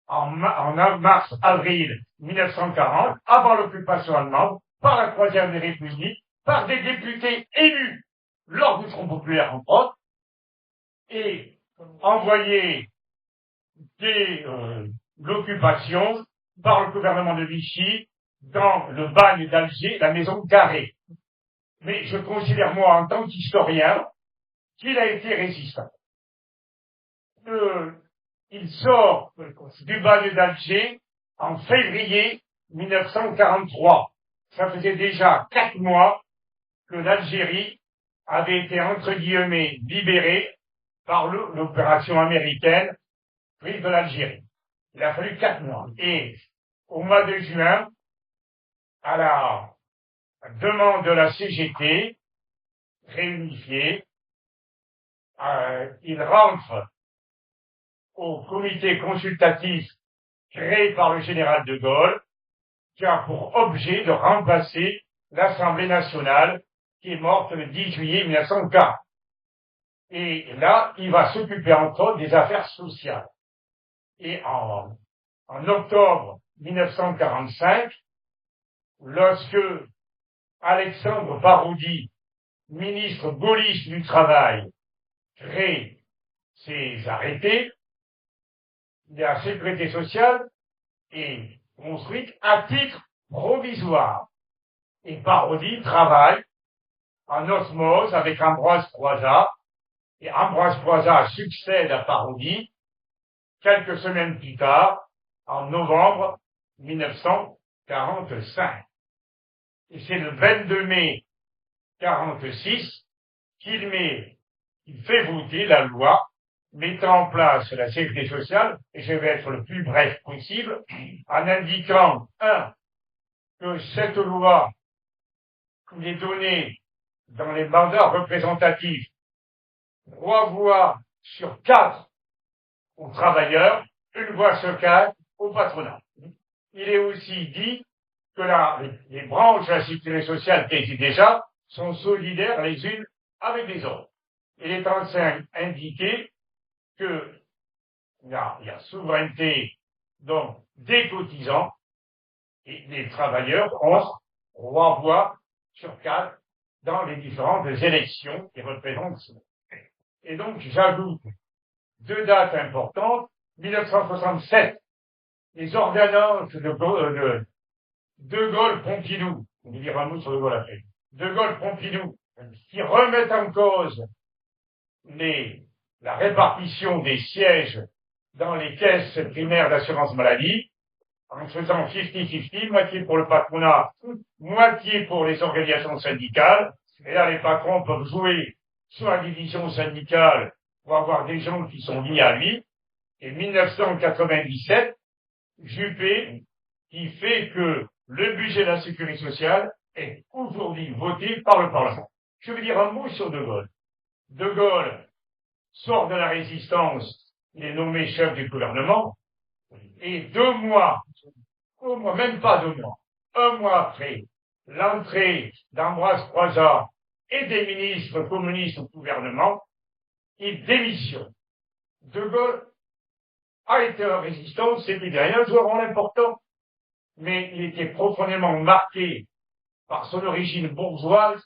en mars-avril 1940, avant l'occupation allemande, par la Troisième République, par des députés élus lors du Front populaire en autres, et envoyés dès l'occupation par le gouvernement de Vichy dans le bagne d'Alger, la maison Carré. Mais je considère, moi, en tant qu'historien, qu'il a été résistant. Il sort du bagne d'Alger en février 1943. Ça faisait déjà 4 mois que l'Algérie avait été, entre guillemets, libérée par l'opération américaine prise de l'Algérie. Il a fallu 4 mois. Et au mois de juin, à la demande de la CGT, réunifiée, il rentre au comité consultatif créé par le général de Gaulle, qui a pour objet de remplacer l'Assemblée nationale qui est morte le 10 juillet 1940. Et là, il va s'occuper entre autres des affaires sociales. Et en octobre 1945, lorsque Alexandre Baroudy, ministre gaulliste du Travail, crée ses arrêtés, la sécurité sociale est construite à titre provisoire. Et Baroudy travaille en osmose avec Ambroise Croizat, et Ambroise Croizat succède à Baroudy quelques semaines plus tard, en novembre 1945. Et c'est le 22 mai 1946 qu'il fait voter la loi mettant en place la sécurité sociale, et je vais être le plus bref possible, en indiquant, que cette loi, il est donnée dans les mandats représentatifs 3 voix sur 4 aux travailleurs, 1 voix sur 4 au patronat. Il est aussi dit que les branches de la sécurité sociale qui existent déjà sont solidaires les unes avec les autres. Il est en train d'indiquer que il y a souveraineté donc des cotisants et les travailleurs ont 3 voix sur 4 dans les différentes élections qui représentent. Et donc j'ajoute 2 dates importantes. 1967, les ordonnances de Gaulle-Pompidou, on va dire un mot sur De Gaulle après, de Gaulle-Pompidou, qui remettent en cause la répartition des sièges dans les caisses primaires d'assurance maladie, en faisant 50-50, moitié pour le patronat, moitié pour les organisations syndicales. Et là, les patrons peuvent jouer sur la division syndicale pour avoir des gens qui sont liés à lui. Et 1997, Juppé, qui fait que le budget de la sécurité sociale est aujourd'hui voté par le Parlement. Je veux dire un mot sur De Gaulle. De Gaulle sort de la résistance, il est nommé chef du gouvernement, et 2 mois, même pas 2 mois, 1 mois après l'entrée d'Ambroise Croizat et des ministres communistes au gouvernement, il démissionne. De Gaulle a été en résistance, c'était un joueur important, mais il était profondément marqué par son origine bourgeoise,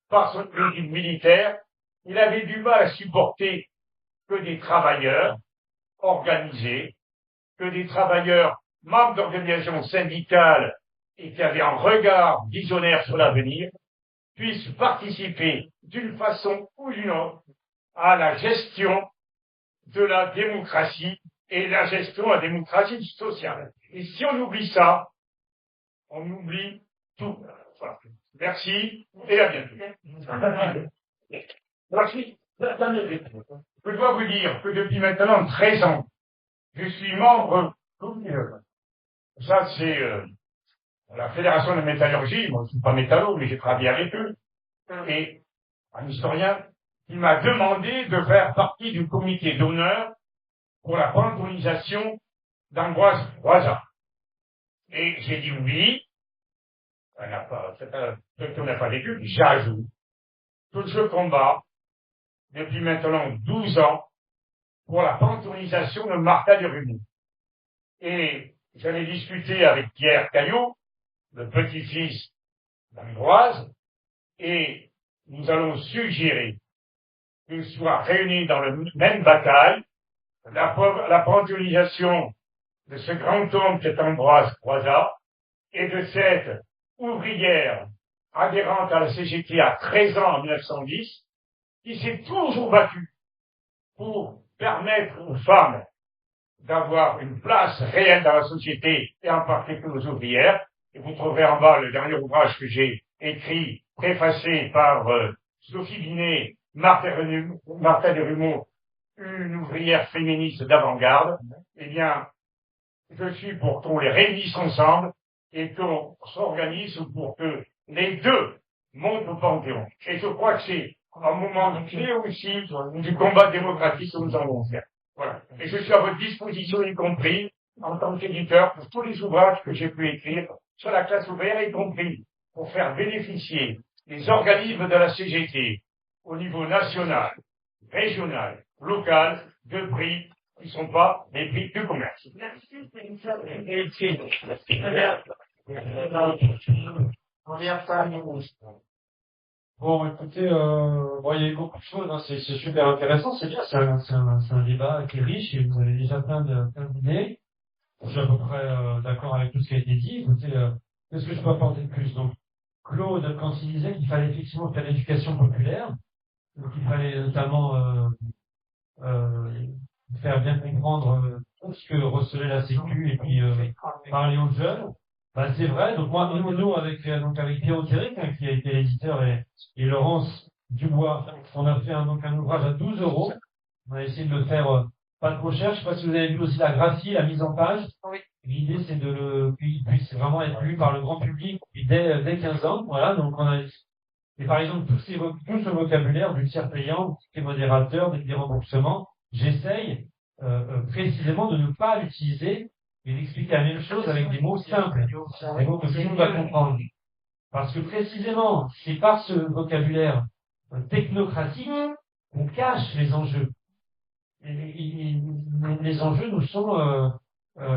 par son origine militaire. Il avait du mal à supporter que des travailleurs organisés, que des travailleurs membres d'organisations syndicales et qui avaient un regard visionnaire sur l'avenir, puissent participer d'une façon ou d'une autre à la gestion de la démocratie et la gestion de la démocratie sociale. Et si on oublie ça, on oublie tout. Voilà. Merci et à bientôt. Je dois vous dire que depuis maintenant 13 ans, je suis membre, ça c'est la Fédération de métallurgie, moi je ne suis pas métallo, mais j'ai travaillé avec eux, et un historien qui m'a demandé de faire partie du comité d'honneur pour la panthéonisation d'Ambroise Croizat. Et j'ai dit oui, on n'a pas vécu, j'ajoute que je combat depuis maintenant 12 ans pour la panthéonisation de Martha Durumont. Et j'en ai discuté avec Pierre Caillot, le petit-fils d'Ambroise, et nous allons suggérer qu'ils soient réunis dans la même bataille, la panthéonisation de ce grand homme qu'est Ambroise Croizat, et de cette ouvrière adhérente à la CGT à 13 ans en 1910, qui s'est toujours battue pour permettre aux femmes d'avoir une place réelle dans la société, et en particulier aux ouvrières. Et vous trouverez en bas le dernier ouvrage que j'ai écrit, préfacé par Sophie Binet, Martha Durumont, une ouvrière féministe d'avant-garde. Eh bien, je suis pour qu'on les réunisse ensemble et qu'on s'organise pour que les deux montent au Panthéon. Et je crois que c'est un moment clé aussi du combat démocratique que nous allons faire. Voilà. Et je suis à votre disposition, y compris en tant qu'éditeur, pour tous les ouvrages que j'ai pu écrire sur la classe ouvrière, y compris pour faire bénéficier les organismes de la CGT au niveau national, régional, local, de prix qui ne sont pas des prix du commerce. Bon, écoutez, bon, il y a eu beaucoup de choses, hein, c'est super intéressant, c'est bien, c'est un débat qui est riche et vous avez déjà plein d'idées. Je suis à peu près d'accord avec tout ce qui a été dit. Écoutez, qu'est-ce que je peux apporter de plus? Donc, Claude, quand il disait qu'il fallait effectivement faire l'éducation populaire, donc il fallait notamment faire bien comprendre tout ce que recevait la Sécu et puis parler aux jeunes. Bah, c'est vrai. Donc moi, nous avec Pierre Autéric, hein, qui a été l'éditeur, et Laurence Dubois, on a fait un ouvrage à 12 €. On a essayé de le faire pas trop cher. Je sais pas si vous avez vu aussi la graphie, la mise en page. Oui. L'idée, c'est qu'il puisse vraiment être lu par le grand public dès 15 ans. Voilà. Donc et par exemple, tout ce vocabulaire du tiers payant, des modérateurs, des remboursements, j'essaye précisément de ne pas l'utiliser et d'expliquer la même chose avec des mots simples, des mots que tout le monde va comprendre. Parce que précisément, c'est par ce vocabulaire technocratique qu'on cache les enjeux. Et les enjeux nous sont...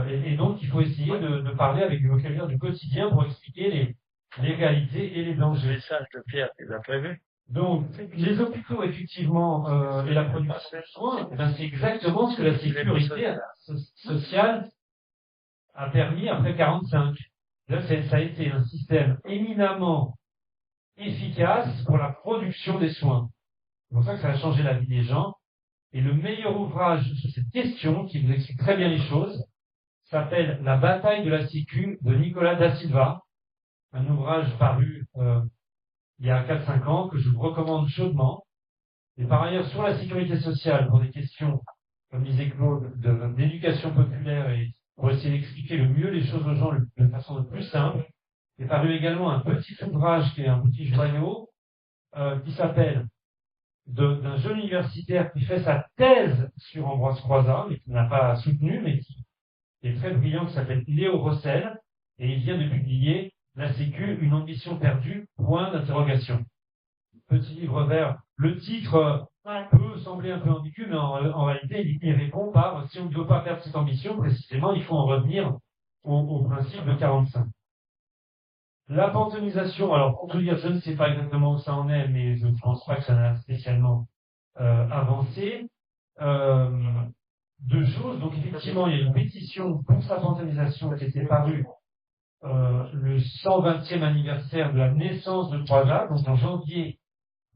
et donc, il faut essayer de parler avec du vocabulaire du quotidien pour expliquer les réalités et les dangers. Le message de Pierre, tu l'as prévu. Donc, les hôpitaux, effectivement, et la production de soins, c'est exactement ce que la sécurité sociale a permis après 45. Là, ça a été un système éminemment efficace pour la production des soins. C'est pour ça que ça a changé la vie des gens. Et le meilleur ouvrage sur cette question, qui vous explique très bien les choses, s'appelle La bataille de la Sécu de Nicolas Da Silva, un ouvrage paru il y a 4-5 ans, que je vous recommande chaudement. Et par ailleurs, sur la sécurité sociale, pour des questions, comme disait Claude, d'éducation populaire et pour essayer d'expliquer le mieux les choses aux gens de façon le plus simple, est paru également un petit ouvrage qui est un petit joyau, qui s'appelle d'un jeune universitaire qui fait sa thèse sur Ambroise Croizat, mais qui n'a pas soutenu, mais qui est très brillant, qui s'appelle Léo Rossel, et il vient de publier La Sécu, une ambition perdue, point d'interrogation. Petit livre vert. Le titre peut sembler un peu ambigu, mais en réalité, il répond par, si on ne veut pas perdre cette ambition, précisément, il faut en revenir au principe de 45. La panthéonisation, alors pour tout dire, je ne sais pas exactement où ça en est, mais je ne pense pas que ça n'a spécialement avancé. deux choses. Donc effectivement, il y a une pétition pour sa panthéonisation qui était parue le 120e anniversaire de la naissance de Croizat, donc en janvier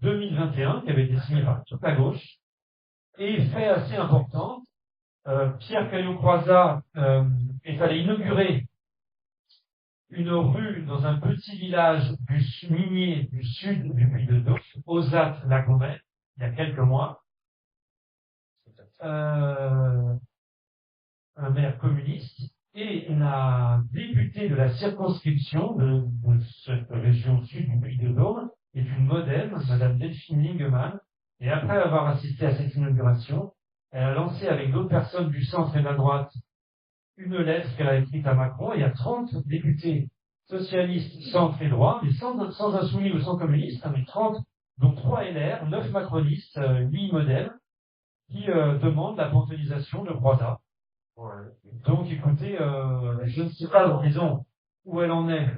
2021, qui avait été signé par toute la gauche. Et fait assez important, Pierre Caillot-Croizat est allé inaugurer une rue dans un petit village minier du sud du Puy-de-Dôme, Ozat-la-Convée, il y a quelques mois. Un maire communiste, et la députée de la circonscription de cette région sud du Puy-de-Dôme est une modem, Madame Delphine Lingemann, et après avoir assisté à cette inauguration, elle a lancé avec d'autres personnes du centre et de la droite une lettre qu'elle a écrite à Macron. Il y a 30 députés socialistes, centre et droit, mais sans insoumis ou sans communistes, mais 30, donc 3 LR, 9 macronistes, 8 modem, qui demandent la panthéonisation de Croizat. Donc, écoutez, je ne sais pas, disons, où elle en est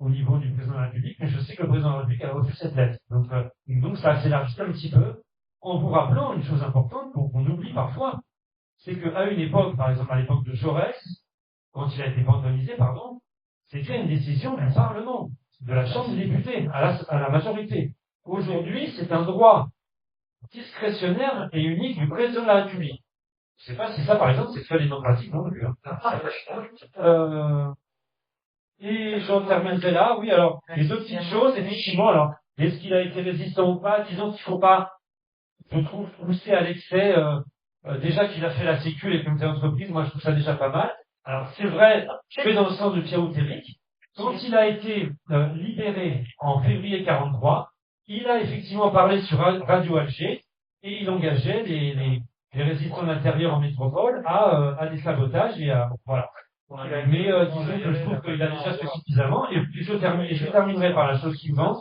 au niveau du président de la République, mais je sais que le président de la République a reçu cette lettre. Donc ça s'élargit un petit peu, en vous rappelant une chose importante qu'on oublie parfois, c'est qu'à une époque, par exemple à l'époque de Jaurès, quand il a été panthéonisé, c'était une décision du Parlement, de la Chambre des députés, à la majorité. Aujourd'hui, c'est un droit discrétionnaire et unique du président de la République. Je ne sais pas si ça, par exemple, c'est très démocratique non plus. Et j'en terminerai là. Oui, alors, les deux petites choses, effectivement, alors, est-ce qu'il a été résistant ou pas? Disons qu'il ne faut pas, je trouve, pousser à l'excès, déjà qu'il a fait la sécu, les comités d'entreprise, moi je trouve ça déjà pas mal. Alors, c'est vrai, je vais dans le sens de Pierre Outéric. Quand il a été libéré en février 43, il a effectivement parlé sur Radio Alger, et il engageait les résistants de l'intérieur en métropole à des sabotages et à, voilà. Mais disons que je trouve qu'il a déjà fait suffisamment. Et puis je terminerai par la chose suivante.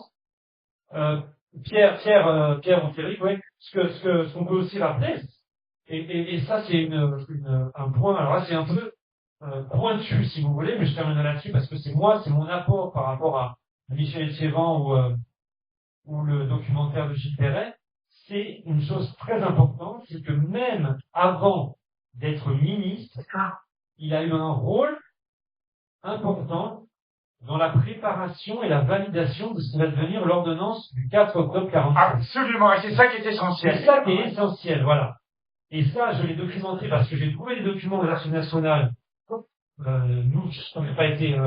Pierre Outéric, oui, ce qu'on peut aussi rappeler, et ça c'est un point, alors là c'est un peu pointu si vous voulez, mais je terminerai là-dessus parce que c'est mon apport par rapport à Michel Etchevin ou le documentaire de Gilles Perret. C'est une chose très importante, c'est que même avant d'être ministre, il a eu un rôle important dans la préparation et la validation de ce qui va devenir l'ordonnance du 4 octobre 45. Absolument, et c'est ça qui est essentiel. C'est ça qui est essentiel, voilà. Et ça, je l'ai documenté parce que j'ai trouvé les documents de l'Archive nationale. Nous, ça n'a pas été...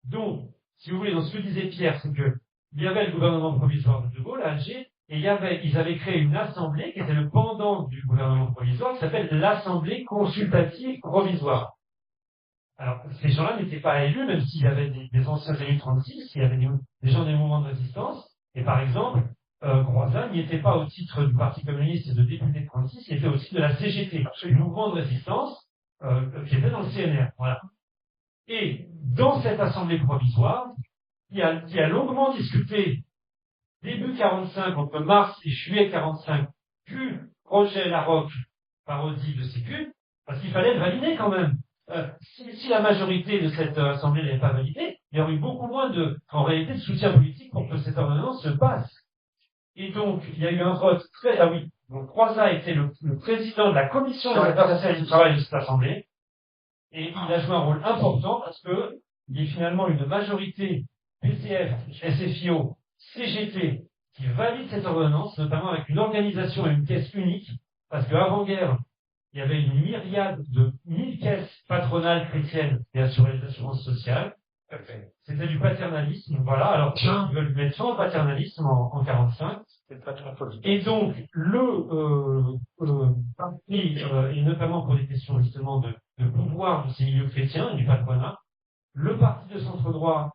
Donc, si vous voulez, dans ce que disait Pierre, c'est que il y avait le gouvernement provisoire de Gaulle à Alger, et ils avaient créé une assemblée qui était le pendant du gouvernement provisoire, qui s'appelle l'Assemblée consultative provisoire. Alors, ces gens-là n'étaient pas élus, même s'il y avait des anciens élus 36, il y avait des gens des mouvements de résistance, et par exemple, Croizat n'y était pas au titre du Parti communiste et de député de 36, il était au titre de la CGT, le mouvement de résistance, qui était dans le CNR, voilà. Et dans cette assemblée provisoire, qui a longuement discuté début 45, entre mars et juillet 45, du projet Larocque parodie de Sécu, parce qu'il fallait le valider quand même. Si la majorité de cette assemblée n'avait pas validé, il y aurait eu beaucoup moins en réalité, de soutien politique pour que cette ordonnance se passe. Et donc, il y a eu un vote donc Croizat était le président de la commission des affaires sociales et du travail de cette assemblée, et il a joué un rôle important parce que il y a finalement une majorité PCF, SFIO, CGT, qui valide cette ordonnance, notamment avec une organisation et une caisse unique, parce qu'avant-guerre, il y avait une myriade de 1000 caisses patronales chrétiennes et assurer les assurances sociales. C'était du paternalisme, voilà. Alors, ils veulent mettre fin au paternalisme en 45. Et donc, le parti, et notamment pour des questions justement de pouvoir de ces milieux chrétiens et du patronat, le parti de centre-droit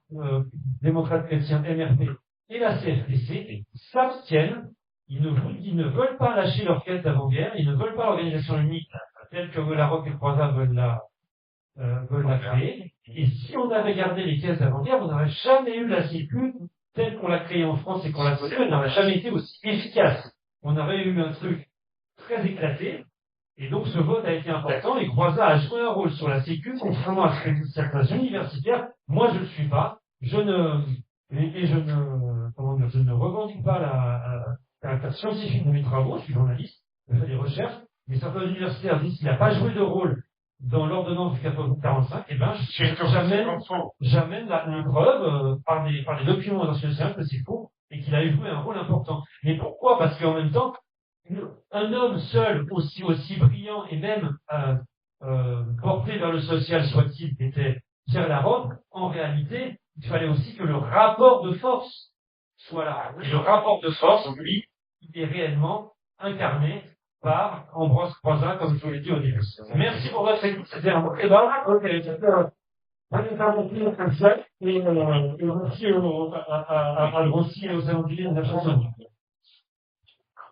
démocrate chrétien MRP et la CFDC s'abstiennent. Ils ne veulent pas lâcher leur quête d'avant-guerre, ils ne veulent pas l'organisation unique telle que Larocque et Croizat veulent la créer. Et si on avait gardé les caisses d'avant-guerre, on n'aurait jamais eu la Sécu telle qu'on l'a créée en France et qu'on l'a connue, elle n'aurait jamais été aussi efficace. On aurait eu un truc très éclaté. Et donc ce vote a été important et Croizat a joué un rôle sur la Sécu, contrairement à ce que disent certains universitaires. Moi, je ne le suis pas. Je ne revendique pas la caractère scientifique de mes travaux. Je suis journaliste. fait des recherches, mais certains universitaires disent qu'il n'a pas joué de rôle dans l'ordonnance du 45, eh ben, j'amène les preuves par des documents nationaux que c'est faux et qu'il a joué un rôle important. Mais pourquoi? Parce qu'en même temps, un homme seul, aussi brillant et même porté vers le social soit-il, qui était Pierre Laroque, en réalité, il fallait aussi que le rapport de force soit là. Et le rapport de force, lui, il est réellement incarné par Ambroise Croizat, comme je vous l'ai dit au début. Merci pour votre écoute. C'était un bon débat. C'était un intervention comme ça. Et aussi à Grossi et aux aventuriers de la chanson.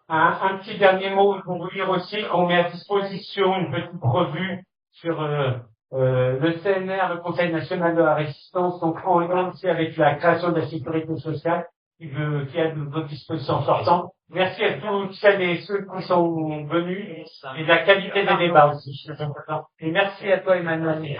Un petit dernier mot pour vous dire aussi qu'on met à disposition une petite revue sur le CNR, le Conseil national de la résistance, donc en lien aussi avec la création de la sécurité sociale, qui a de votre disposition sortant. Merci à tous celles et ceux qui sont venus et de la qualité des débats aussi. Et merci à toi, Emmanuel.